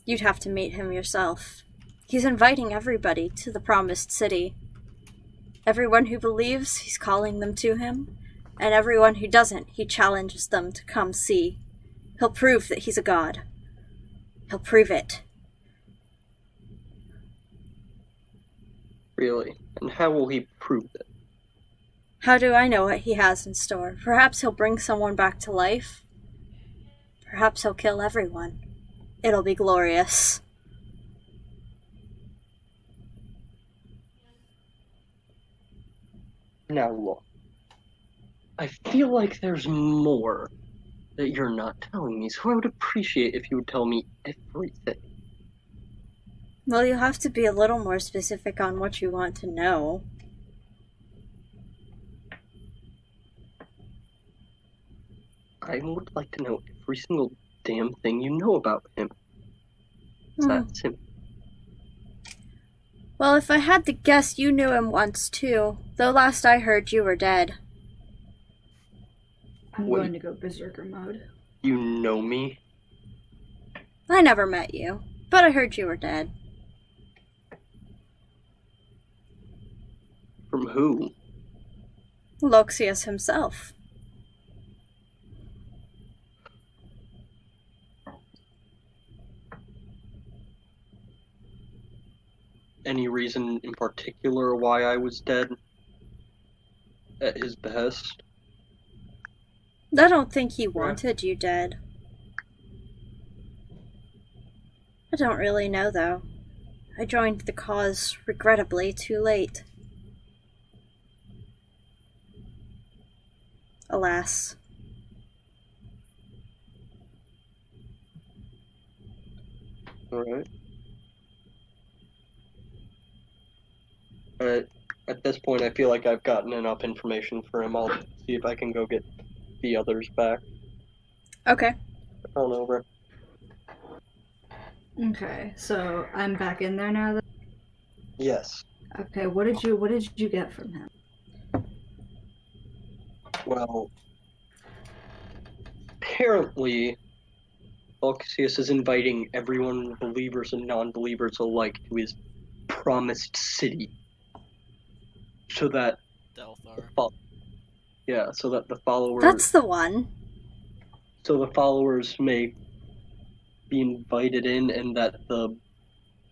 You'd have to meet him yourself. He's inviting everybody to the Promised City. Everyone who believes, he's calling them to him. and everyone who doesn't, he challenges them to come see. He'll prove that he's a god. He'll prove it. Really? And how will he prove it? How do I know what he has in store? Perhaps he'll bring someone back to life. Perhaps he'll kill everyone. It'll be glorious. Now look. I feel like there's more that you're not telling me, so I would appreciate if you would tell me everything. Well, you'll have to be a little more specific on what you want to know. I would like to know every single damn thing you know about him. That's him. Well, if I had to guess, you knew him once too. Though last I heard, you were dead. I'm going to go berserker mode. You know me? I never met you, but I heard you were dead. From who? Loxias himself. Any reason in particular why I was dead? At his behest? I don't think he wanted you dead. I don't really know, though. I joined the cause, regrettably, too late. Alas. Alright. At this point, I feel like I've gotten enough information for him. I'll see if I can go get the others back. Okay. On over. Okay, so I'm back in there now. Yes. Okay, what did you get from him? Well, apparently, Loxias is inviting everyone, believers and non-believers alike, to his promised city. So that Delthar. so that the followers That's the one. so the followers may be invited in and that the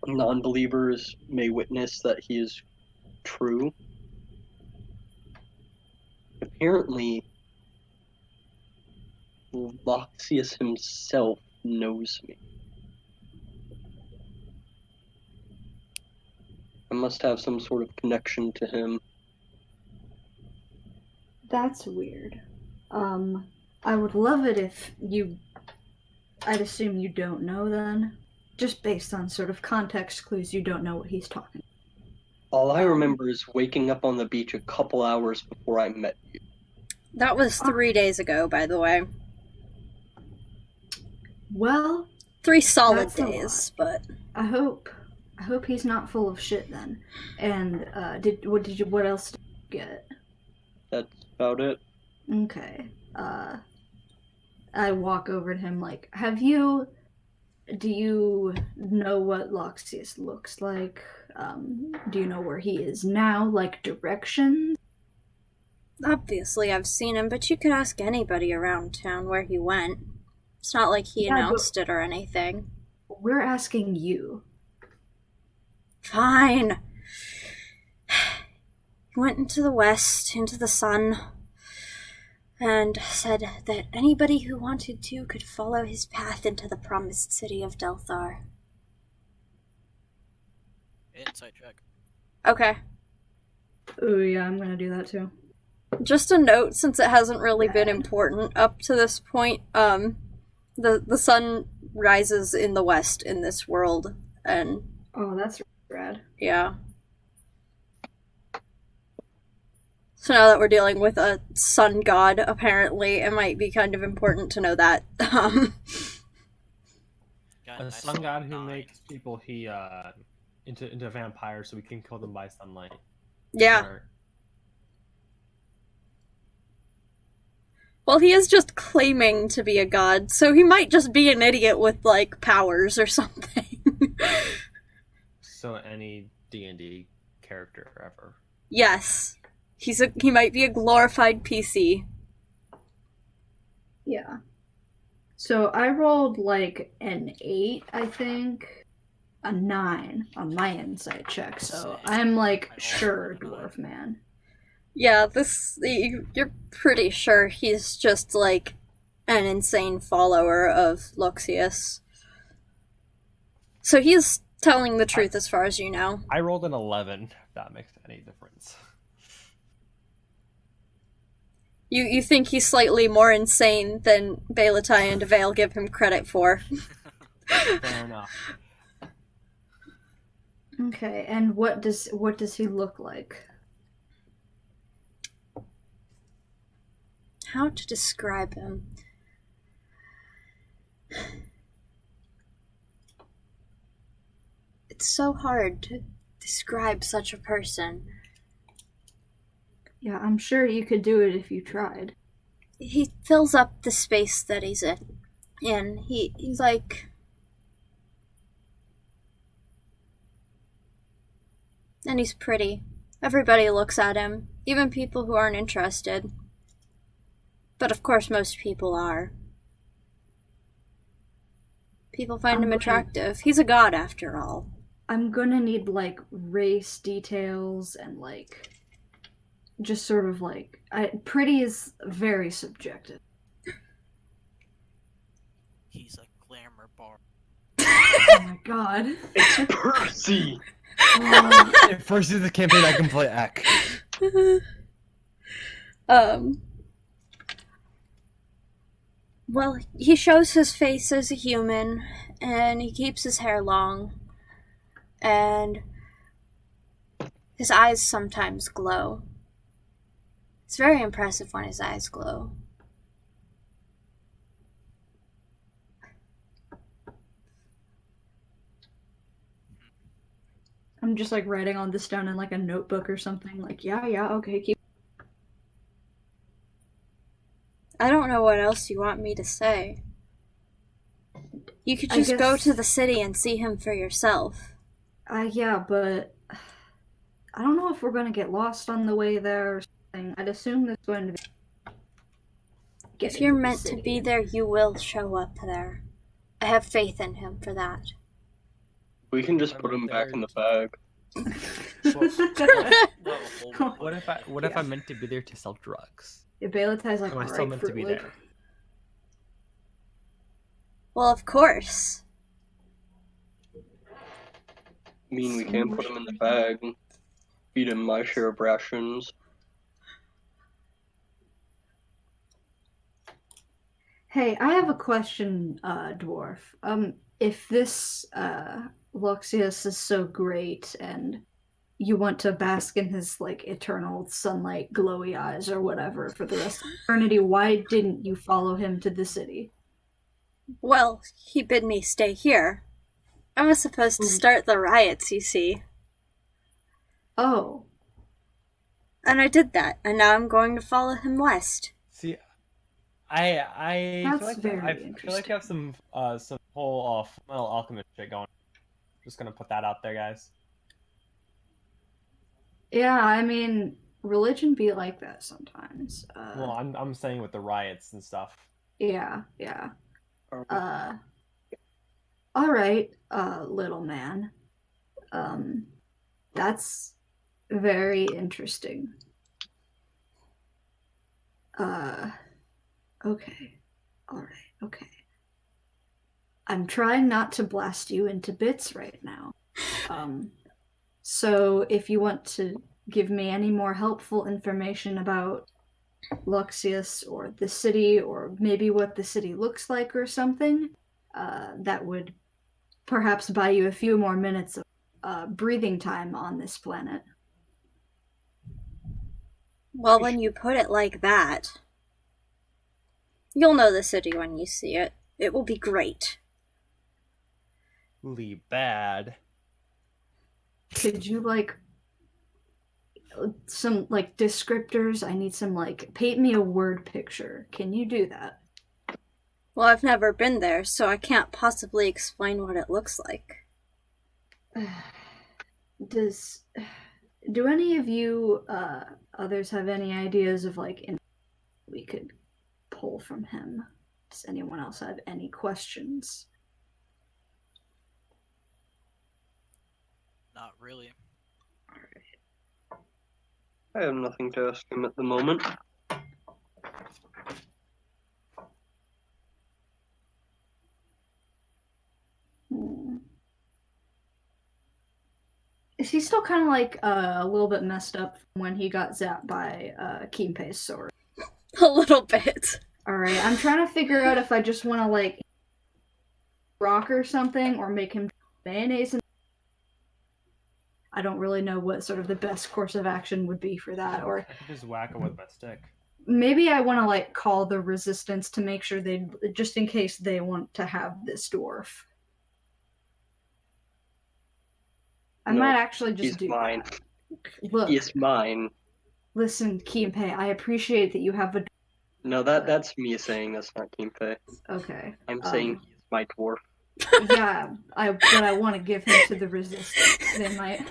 non-believers may witness that he is true. Apparently, Loxias himself knows me. I must have some sort of connection to him. That's weird. I would love it if I'd assume you don't know then. Just based on sort of context clues, you don't know what he's talking about. All I remember is waking up on the beach a couple hours before I met you. That was 3 days ago, by the way. Well, 3 solid that's a days, but I hope he's not full of shit then. And what else did you get? That's about it. Okay. I walk over to him like, do you know what Loxias looks like? Do you know where he is now? Like directions? obviously I've seen him, but you could ask anybody around town where he went. It's not like he announced it or anything. We're asking you. Fine. He went into the west, into the sun, and said that anybody who wanted to could follow his path into the promised city of Delthar. Insight check. Okay. Ooh, yeah, I'm gonna do that too. Just a note, since it hasn't really been important up to this point, the sun rises in the west in this world, and... Oh, that's rad. Yeah. So now that we're dealing with a sun god, apparently, it might be kind of important to know that. A sun god who makes people into vampires so we can kill them by sunlight. Yeah. Or... Well, he is just claiming to be a god, so he might just be an idiot with, like, powers or something. So any D&D character ever. Yes. He might be a glorified PC. Yeah. So I rolled like an 8, I think. A 9 on my insight check, so Same. I'm like I also sure rolled a 9. dwarf man. Yeah, you're pretty sure he's just like an insane follower of Luxius. So he's telling the truth as far as you know. I rolled an 11, if that makes any difference. You think he's slightly more insane than Belatai and Vale give him credit for. Fair enough. Okay, and what does he look like? How to describe him? It's so hard to describe such a person. Yeah, I'm sure you could do it if you tried. He fills up the space that he's in. He's like... And he's pretty. Everybody looks at him, even people who aren't interested. But of course most people are. People find him attractive. He's a god after all. I'm gonna need like race details and like just sort of like pretty is very subjective. He's a glamour bar. Oh my god. It's Percy! If first is the campaign, I can play Ek. Well, he shows his face as a human, and he keeps his hair long, and his eyes sometimes glow. It's very impressive when his eyes glow. I'm just like writing all this down in like a notebook or something. Like, yeah, okay, keep. I don't know what else you want me to say. You could just go to the city and see him for yourself. Yeah, but I don't know if we're gonna get lost on the way there or something. I'd assume there's going to be. If you're meant to be there, you will show up there. I have faith in him for that. We can just put him back in the bag. What if I'm meant to be there to sell drugs? Yeah, Balatai's like, Am I still meant to be there? Well, of course. I mean, we can put him in the bag and feed him my share of rations. Hey, I have a question, Dwarf. If this Luxius is so great and you want to bask in his like eternal sunlight glowy eyes or whatever for the rest of eternity, why didn't you follow him to the city? Well, he bid me stay here. I was supposed to start the riots, you see. Oh. And I did that, and now I'm going to follow him west. See, I That's feel like very I feel like I have some whole metal alchemist shit going. Just gonna put that out there, guys. Yeah, I mean, religion be like that sometimes. Well, I'm saying with the riots and stuff. Yeah. All right, little man. That's very interesting. Okay. All right. Okay. I'm trying not to blast you into bits right now. So if you want to give me any more helpful information about Luxius or the city, or maybe what the city looks like or something, that would perhaps buy you a few more minutes of breathing time on this planet. Well, when you put it like that, you'll know the city when you see it. It will be great. Really bad. Could you, like, some, like, descriptors? I need some, like, paint me a word picture. Can you do that? Well, I've never been there, so I can't possibly explain what it looks like. Do any of you others have any ideas of like we could pull from him? Does anyone else have any questions? Not really. I have nothing to ask him at the moment. Is he still kind of like a little bit messed up from when he got zapped by Keenpei's sword? A little bit. Alright, I'm trying to figure out if I just want to like rock or something, or make him mayonnaise. I don't really know what sort of the best course of action would be for that, or I could just whack him with my stick. maybe I want to like call the resistance to make sure they, just in case they want to have this dwarf. I No, might actually just He's do mine. that. Look, He's mine. listen, Keenpei, I appreciate that you have a. No, that's me saying that's not Keenpei. Okay. I'm saying he's my dwarf. Yeah, but I want to give him to the resistance. They might.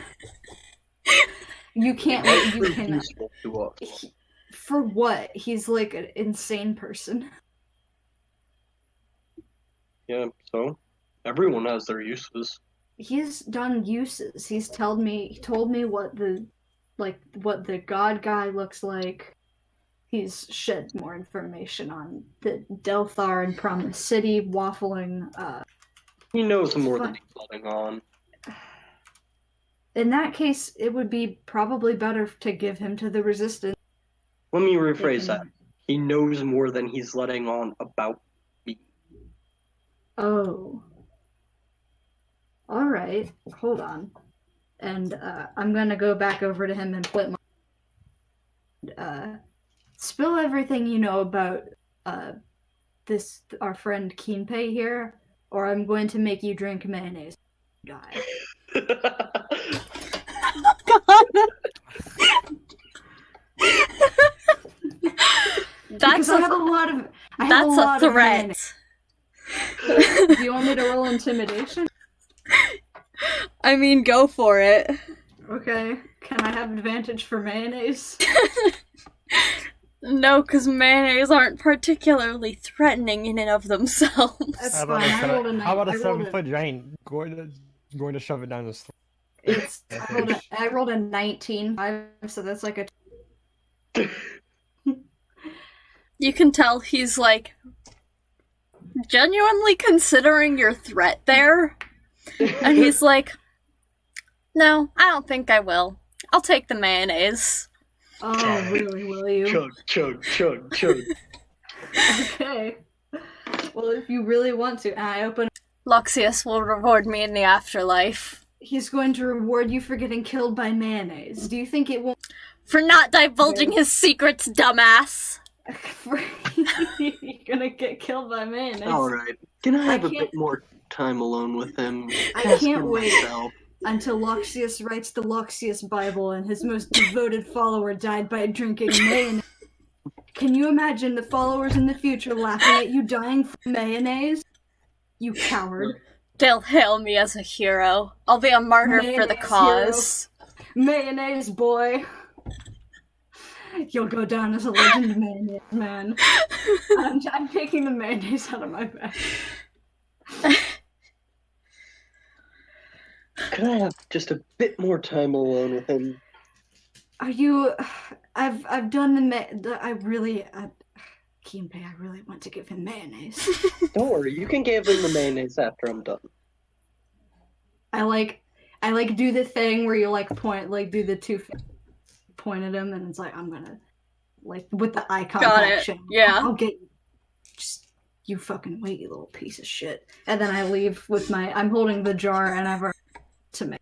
You can't. You Very can. useful to us. For what? He's like an insane person. Yeah, so everyone has their uses. He's done uses. He told me what the god guy looks like. He's shed more information on the Delthar and Promise City waffling. He knows more than he's letting on. In that case, it would be probably better to give him to the Resistance. Let me rephrase that. He knows more than he's letting on about me. Oh. Alright, hold on. And I'm gonna go back over to him and flip my... spill everything you know about our friend Keenpei here, or I'm going to make you drink mayonnaise. Die. That's I have a lot of. that's a threat. Do you want me to roll intimidation? I mean, go for it. Okay. Can I have advantage for mayonnaise? No, because mayonnaise aren't particularly threatening in and of themselves. That's fine. I rolled a How about a I rolled 7-foot giant going to shove it down his throat? I rolled a 19, so that's like a. You can tell he's, like, genuinely considering your threat there. And he's like, no, I don't think I will. I'll take the mayonnaise. Oh, really, will you? Chug, chug, chug, chug. Okay. Well, if you really want to, and I open. Luxius will reward me in the afterlife. He's going to reward you for getting killed by mayonnaise. Do you think it won't? For not divulging his secrets, dumbass. You're gonna get killed by mayonnaise. Alright. Can I have a bit more time alone with him? I Ask can't him wait myself. until Luxius writes the Luxius Bible and his most devoted follower died by drinking mayonnaise. Can you imagine the followers in the future laughing at you dying from mayonnaise? You coward. They'll hail me as a hero. I'll be a martyr for the Mayonnaise cause. Mayonnaise boy. You'll go down as a legend, mayonnaise man. I'm taking the mayonnaise out of my bag. Could I have just a bit more time alone with him? Are you? I've done I really, Keenpei, I really want to give him mayonnaise. Don't worry, you can give him the mayonnaise after I'm done. I do the thing where you do the two point at him, and it's like, I'm gonna, with the eye contact action. Yeah. I'll get you. Just, you fucking wait, you little piece of shit. And then I leave with I'm holding the jar, and I've to make.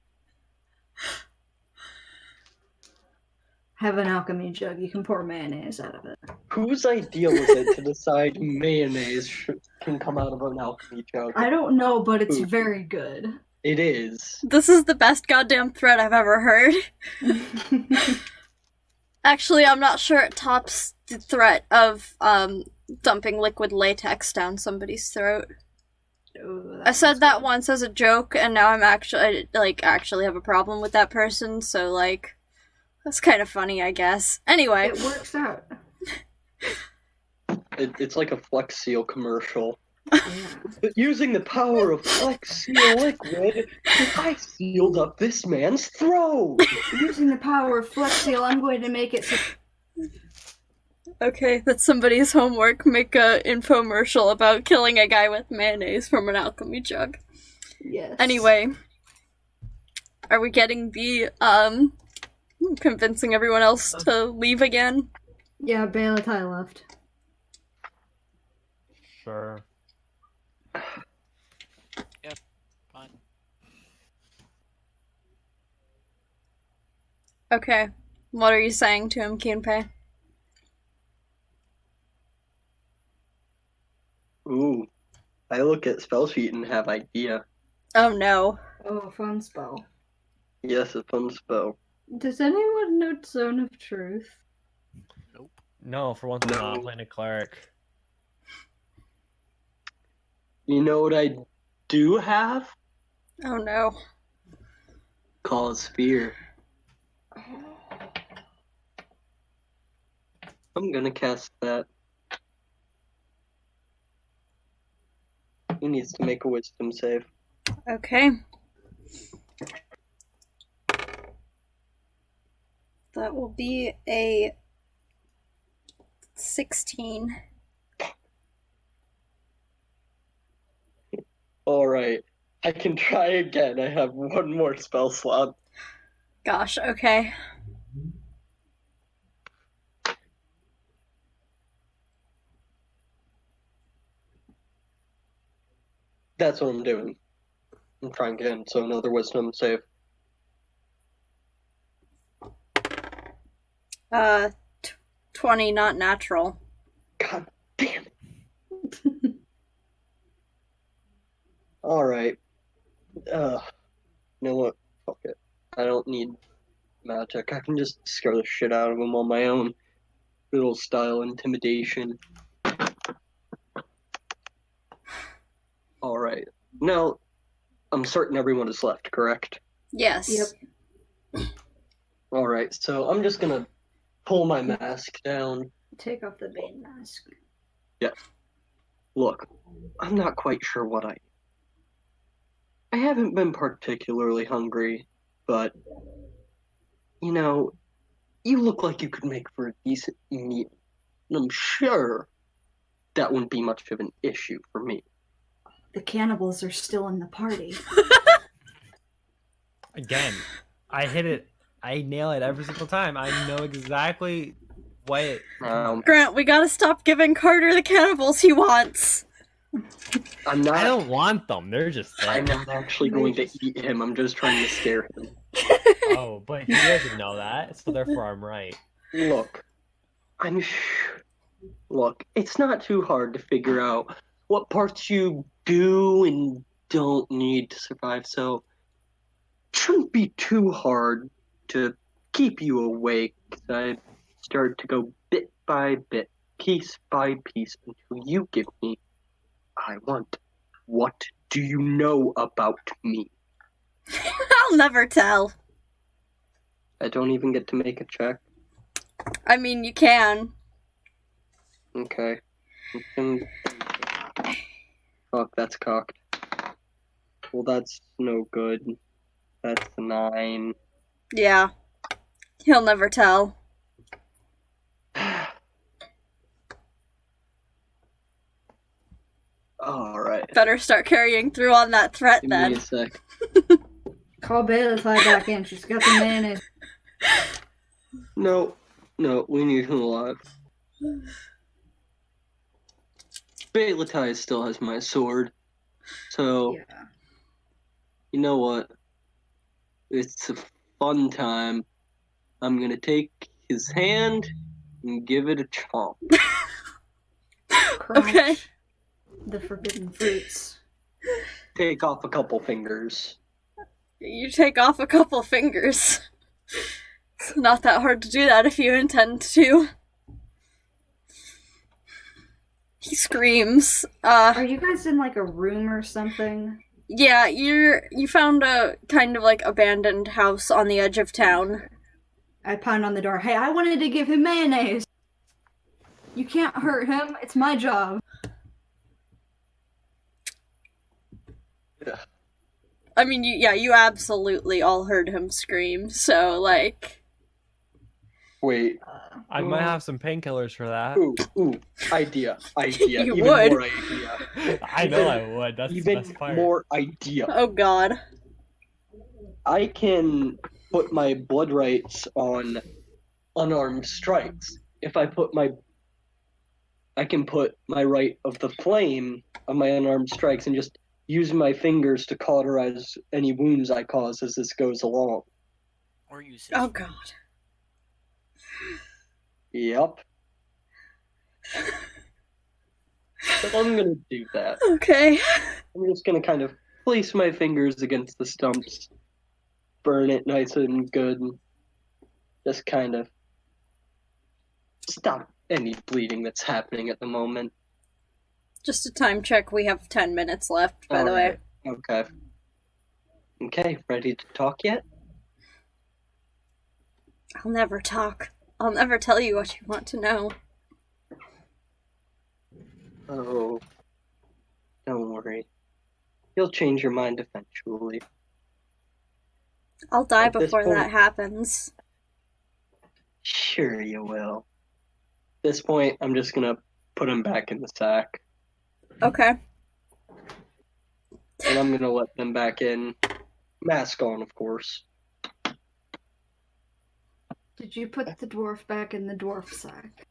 Have an alchemy jug. You can pour mayonnaise out of it. Whose ideal is it to decide mayonnaise can come out of an alchemy jug? I don't know, but it's very good. It is. This is the best goddamn threat I've ever heard. Actually, I'm not sure it tops the threat of dumping liquid latex down somebody's throat. Ooh, I said that once as a joke, and now I actually have a problem with that person, so, that's kind of funny, I guess. Anyway. It works out. It's like a Flex Seal commercial. Yeah. But using the power of Flex Seal liquid, I sealed up this man's throat. Using the power of Flex Seal, I'm going to make it so Okay, that's somebody's homework. Make a infomercial about killing a guy with mayonnaise from an alchemy jug. yes. Anyway, are we getting the, convincing everyone else to leave again? Yeah, Balatai left. Sure. Fine. Okay. What are you saying to him, Kinpei? Ooh, I look at spell sheet and have idea. Oh no. Oh, a fun spell. Yes, a fun spell. Does anyone know Zone of Truth? Nope. No, for once I'm not playing a cleric. You know what I do have? Oh no. Cause fear. I'm gonna cast that. He needs to make a wisdom save. Okay. That will be a 16. Alright. I can try again. I have one more spell slot. Gosh, okay. That's what I'm doing. I'm trying again, so another wisdom save. 20, not natural. God damn it. Alright. You know what? Fuck it. I don't need magic. I can just scare the shit out of him on my own. Little style intimidation. Alright. Now, I'm certain everyone is left, correct? Yes. Yep. Alright, so I'm just gonna pull my mask down. Take off the Bane mask. Look, I'm not quite sure what I haven't been particularly hungry, but, you know, you look like you could make for a decent meal. And I'm sure that wouldn't be much of an issue for me. The cannibals are still in the party. Again, I hit it. I nail it every single time. I know exactly what. Grant, we gotta stop giving Carter the cannibals he wants. I'm not. I don't want them. They're just there. I'm not actually going to eat him. I'm just trying to scare him. Oh, but he doesn't know that, so therefore I'm right. Look, Look, it's not too hard to figure out what parts you do and don't need to survive, so it shouldn't be too hard to keep you awake. I start to go bit by bit, piece by piece, until you give me I want. What do you know about me? I'll never tell. I don't even get to make a check. I mean, you can. Okay. Fuck, that's cocked. Well, that's no good. That's a 9. Yeah. He'll never tell. Alright. Better start carrying through on that threat Give then. me a sec. Call Bailey back in. She's got the mayonnaise. No, we need him alive. Balatai still has my sword. So, Yeah. you know what? It's a fun time. I'm gonna take his hand and give it a chomp. Crunch Okay. the forbidden fruits. Take off a couple fingers. You take off a couple fingers. It's not that hard to do that if you intend to. He screams. Are you guys in like a room or something? Yeah, you found a kind of like abandoned house on the edge of town. I pound on the door. Hey, I wanted to give him mayonnaise. You can't hurt him. It's my job. Yeah. I mean, you absolutely all heard him scream, so, like... Wait. I might have some painkillers for that. Ooh, idea. You even would. more idea. I know I would. That's the Even best part. more idea. Oh god. I can put my blood rights on unarmed strikes. If I can put my right of the flame on my unarmed strikes and just use my fingers to cauterize any wounds I cause as this goes along. Or use Oh god. Yep. So I'm gonna do that. Okay. I'm just gonna kind of place my fingers against the stumps, burn it nice and good, and just kind of stop any bleeding that's happening at the moment. Just a time check, we have 10 minutes left, by the way. Okay. Okay, ready to talk yet? I'll never talk. I'll never tell you what you want to know. Oh, don't worry. You'll change your mind eventually. I'll die At this before point- that happens. Sure you will. At this point, I'm just gonna put him back in the sack. Okay. And I'm gonna let them back in. Mask on, of course. Did you put the dwarf back in the dwarf sack?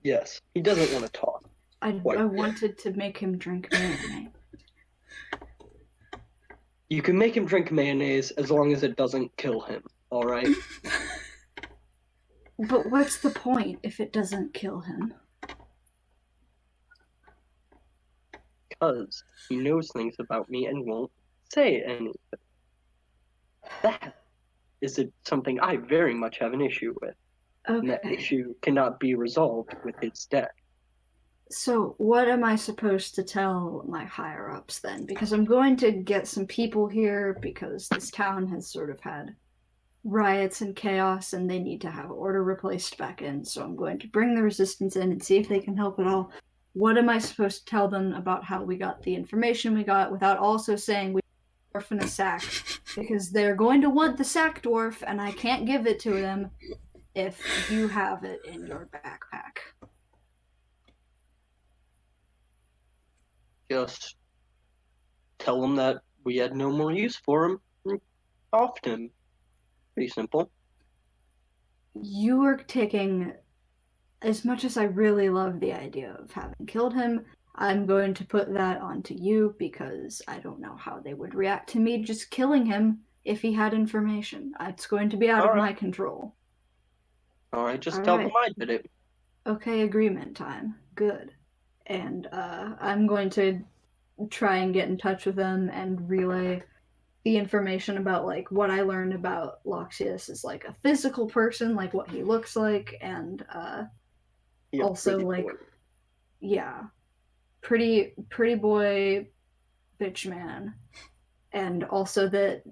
Yes, he doesn't want to talk. I What? wanted to make him drink mayonnaise. You can make him drink mayonnaise as long as it doesn't kill him, alright? But what's the point if it doesn't kill him? Because he knows things about me and won't say anything. That is something I very much have an issue with. And that Okay. issue cannot be resolved with his death. So, what am I supposed to tell my higher ups then? Because I'm going to get some people here because this town has sort of had riots and chaos and they need to have order replaced back in. So, I'm going to bring the resistance in and see if they can help at all. What am I supposed to tell them about how we got the information we got without also saying we dwarf in a sack? Because they're going to want the sack dwarf and I can't give it to them if you have it in your backpack. Just tell him that we had no more use for him and offed him. Pretty simple. You are taking, as much as I really love the idea of having killed him, I'm going to put that onto you because I don't know how they would react to me just killing him if he had information. It's going to be out of my control. Alright, just All tell right. them I did it. Okay, agreement time. Good. And I'm going to try and get in touch with them and relay the information about like what I learned about Loxius as like a physical person, like what he looks like, and Yeah, also pretty like boy. yeah, pretty boy bitch man. And also that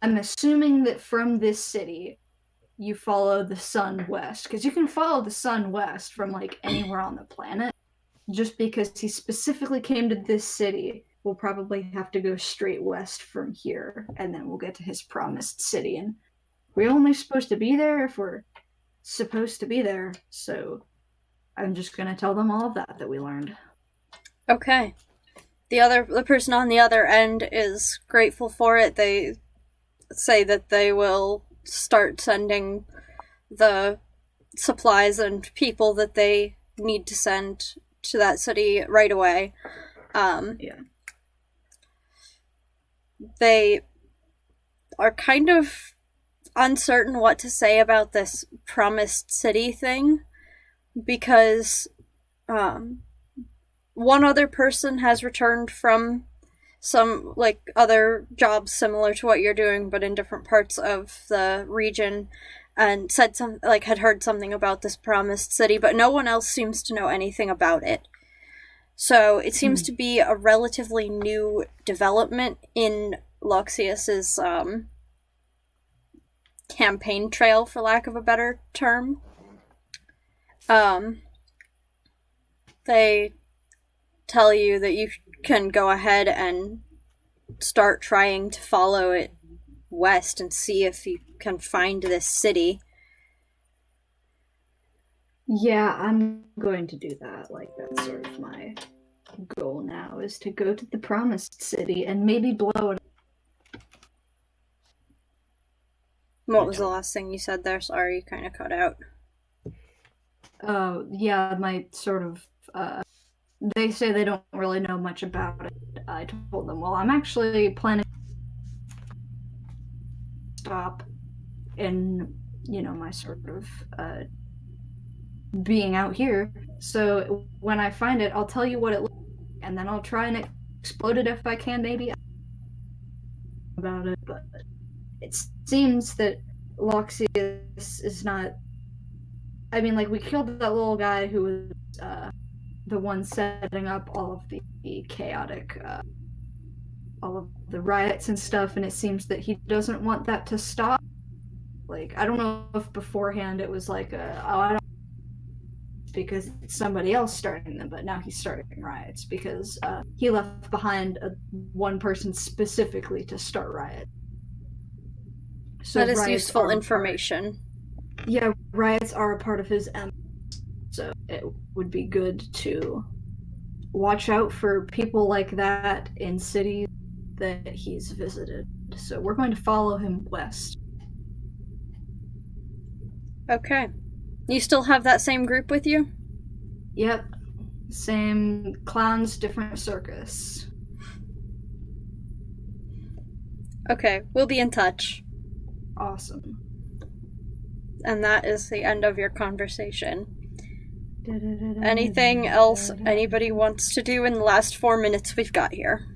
I'm assuming that from this city you follow the sun west, because you can follow the sun west from like anywhere on the planet. Just because he specifically came to this city, we'll probably have to go straight west from here, and then we'll get to his promised city. And we're only supposed to be there if we're supposed to be there. So I'm just gonna tell them all of that we learned. Okay. The person on the other end is grateful for it. They say that they will start sending the supplies and people that they need to send to that city right away. Yeah. They are kind of uncertain what to say about this promised city thing because one other person has returned from some like other jobs similar to what you're doing but in different parts of the region and said had heard something about this promised city, but no one else seems to know anything about it. So it seems to be a relatively new development in Loxius's campaign trail, for lack of a better term. they tell you that you can go ahead and start trying to follow it west and see if you can find this city. Yeah, I'm going to do that. Like, that's sort of my goal now, is to go to the Promised City and maybe blow it. What was the last thing you said there? Sorry, you kind of cut out. Yeah, my sort of, they say they don't really know much about it. I told them, well, I'm actually planning to stop in, my sort of, being out here. So when I find it, I'll tell you what it looks like, and then I'll try and explode it if I can, maybe. About it, but it seems that Loxius is not. I mean, like, we killed that little guy who was the one setting up all of the chaotic, all of the riots and stuff, and it seems that he doesn't want that to stop. Like, I don't know if beforehand it was like I don't, because it's somebody else starting them, but now he's starting riots because he left behind one person specifically to start riots. So that is useful information. Yeah, riots are a part of his M. So it would be good to watch out for people like that in cities that he's visited. So we're going to follow him west. Okay. You still have that same group with you? Yep. Same clowns, different circus. Okay, we'll be in touch. Awesome. And that is the end of your conversation. Anything else anybody wants to do in the last 4 minutes we've got here?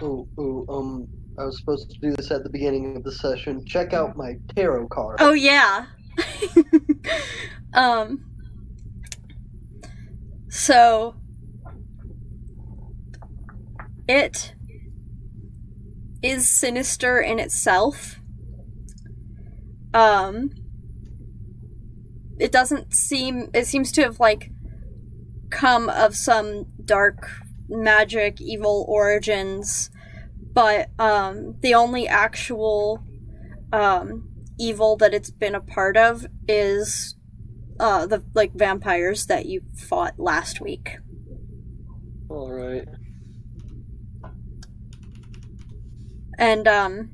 I was supposed to do this at the beginning of the session. Check out my tarot card. Oh, yeah. So, it is sinister in itself. It seems to have, like, come of some dark magic, evil origins, but, the only actual, evil that it's been a part of is, the, like, vampires that you fought last week. Alright. And,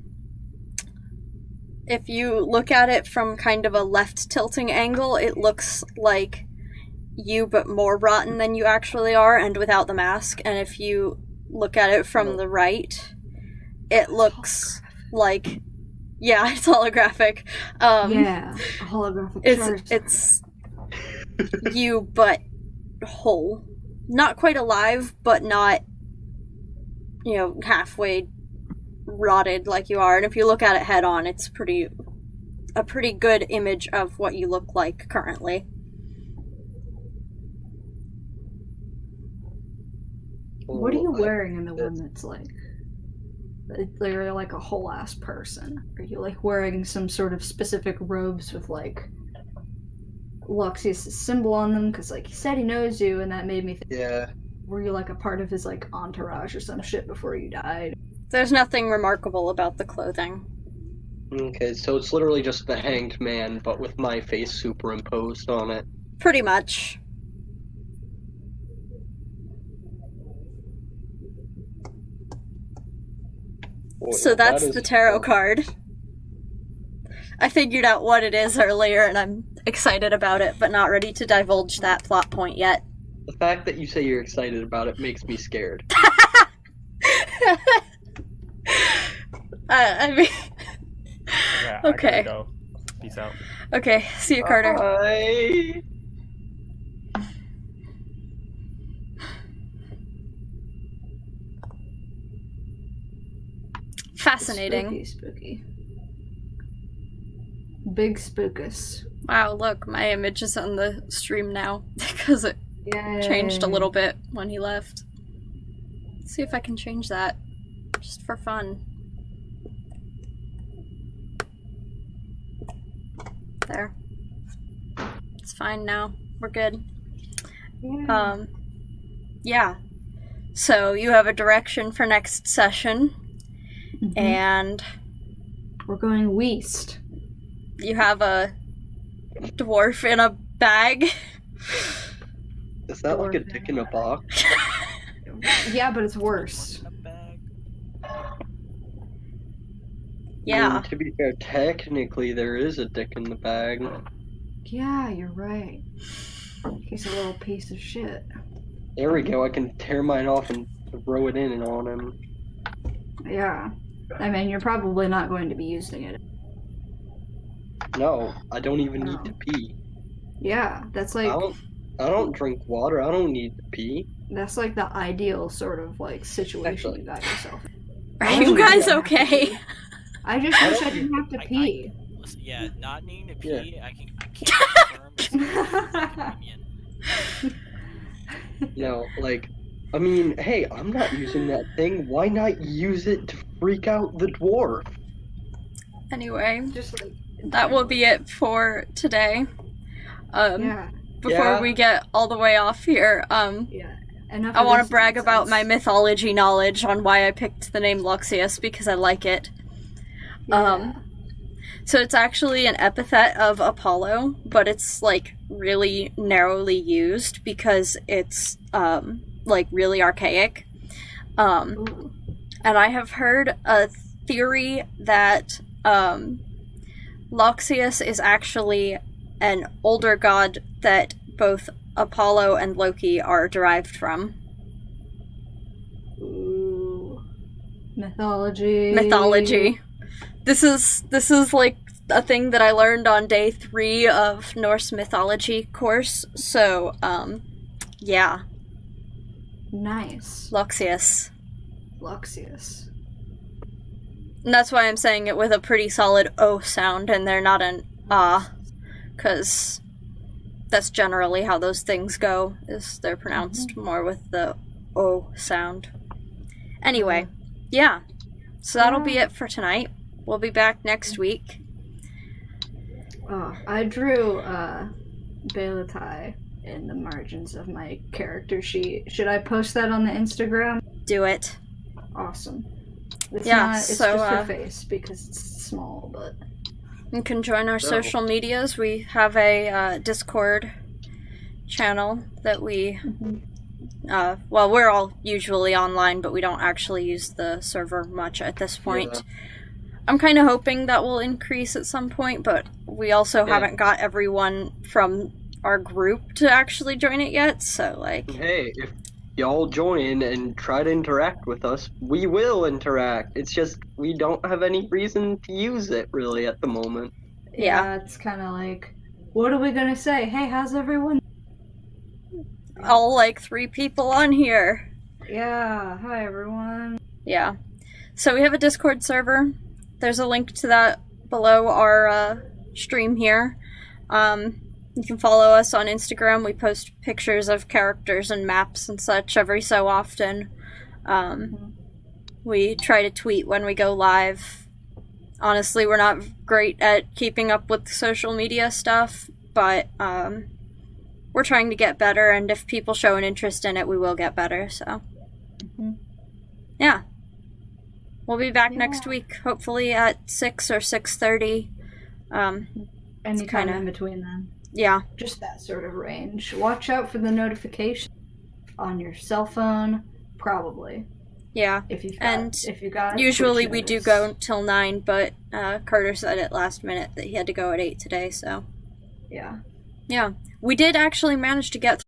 if you look at it from kind of a left tilting angle, it looks like you, but more rotten than you actually are, and without the mask. And if you look at it from the right, it looks like, yeah, it's holographic. Yeah, a holographic. It's you, but whole. Not quite alive, but not, halfway rotted like you are. And if you look at it head on, it's a pretty good image of what you look like currently. What are you wearing in the one that's like you're like a whole ass person? Are you like wearing some sort of specific robes with like Loxius' symbol on them? Because like he said he knows you, and that made me think. Yeah. Were you like a part of his like entourage or some shit before you died? There's nothing remarkable about the clothing. Okay, so it's literally just the hanged man, but with my face superimposed on it. Pretty much. Boy, So that's the tarot card. I figured out what it is earlier, and I'm excited about it, but not ready to divulge that plot point yet. The fact that you say you're excited about it makes me scared. I mean... Okay. I gotta go. Peace out. Okay, see you, Carter. Bye. Fascinating. Spooky. Big spookus. Wow, look, my image is on the stream now because it changed a little bit when he left. Let's see if I can change that, just for fun. There. It's fine now. we're good. Yeah. Yeah. So you have a direction for next session, and we're going west. you have a dwarf in a bag. Is that like a dick in a box? Yeah, but it's worse. Yeah. I mean, to be fair, technically there is a dick in the bag. Yeah, you're right. He's a little piece of shit. There we go. I can tear mine off and throw it in and on him. Yeah. I mean, you're probably not going to be using it. No, I don't even need to pee. Yeah, that's like... I don't drink water. I don't need to pee. That's like the ideal sort of like situation you got yourself in. Are you guys okay? I just wish I didn't have to pee. Listen, yeah, not needing to pee, Yeah. I can confirm it's inconvenient. No, like, I mean, hey, I'm not using that thing. Why not use it to freak out the dwarf? Anyway, Just like... that will be it for today. Yeah. Before we get all the way off here, Yeah. Enough I of want to this brag about my nonsense. mythology knowledge on why I picked the name Luxius, because I like it. Yeah. So it's actually an epithet of Apollo, but it's, like, really narrowly used because it's, like, really archaic. Ooh. And I have heard a theory that, Luxius is actually an older god that both Apollo and Loki are derived from. Ooh. Mythology. Mythology. This is like a thing that I learned on day 3 of Norse mythology course. So, yeah, Nice. Luxius. Luxius. And that's why I'm saying it with a pretty solid O sound, and they're not an ah, because that's generally how those things go, is they're pronounced more with the O sound. Anyway, yeah. So that'll be it for tonight. We'll be back next week. Oh, I drew Belatai in the margins of my character sheet. Should I post that on the Instagram? Do it. Awesome. It's Yeah, not, it's so, just her face because it's small, but... You can join our social medias. We have a Discord channel that we... well, we're all usually online, but we don't actually use the server much at this point. Yeah. I'm kind of hoping that will increase at some point, but we also haven't got everyone from our group to actually join it yet, so, like... Hey, if y'all join and try to interact with us, we will interact. It's just we don't have any reason to use it, really, at the moment. Yeah. It's kind of like, what are we gonna say? Hey, how's everyone? All, like, 3 people on here. Yeah, hi everyone. Yeah. So we have a Discord server. There's a link to that below our stream here. You can follow us on Instagram. We post pictures of characters and maps and such every so often. We try to tweet when we go live. Honestly, we're not great at keeping up with social media stuff, but we're trying to get better, and if people show an interest in it, we will get better, so. Yeah. We'll be back next week, hopefully at 6 or 6:30. Any kinda- time in between then. Yeah. Just that sort of range. Watch out for the notification on your cell phone, probably. Yeah. If you got Usually Twitch we do notice. go till 9, but Carter said at last minute that he had to go at 8 today, so. Yeah. Yeah. We did actually manage to get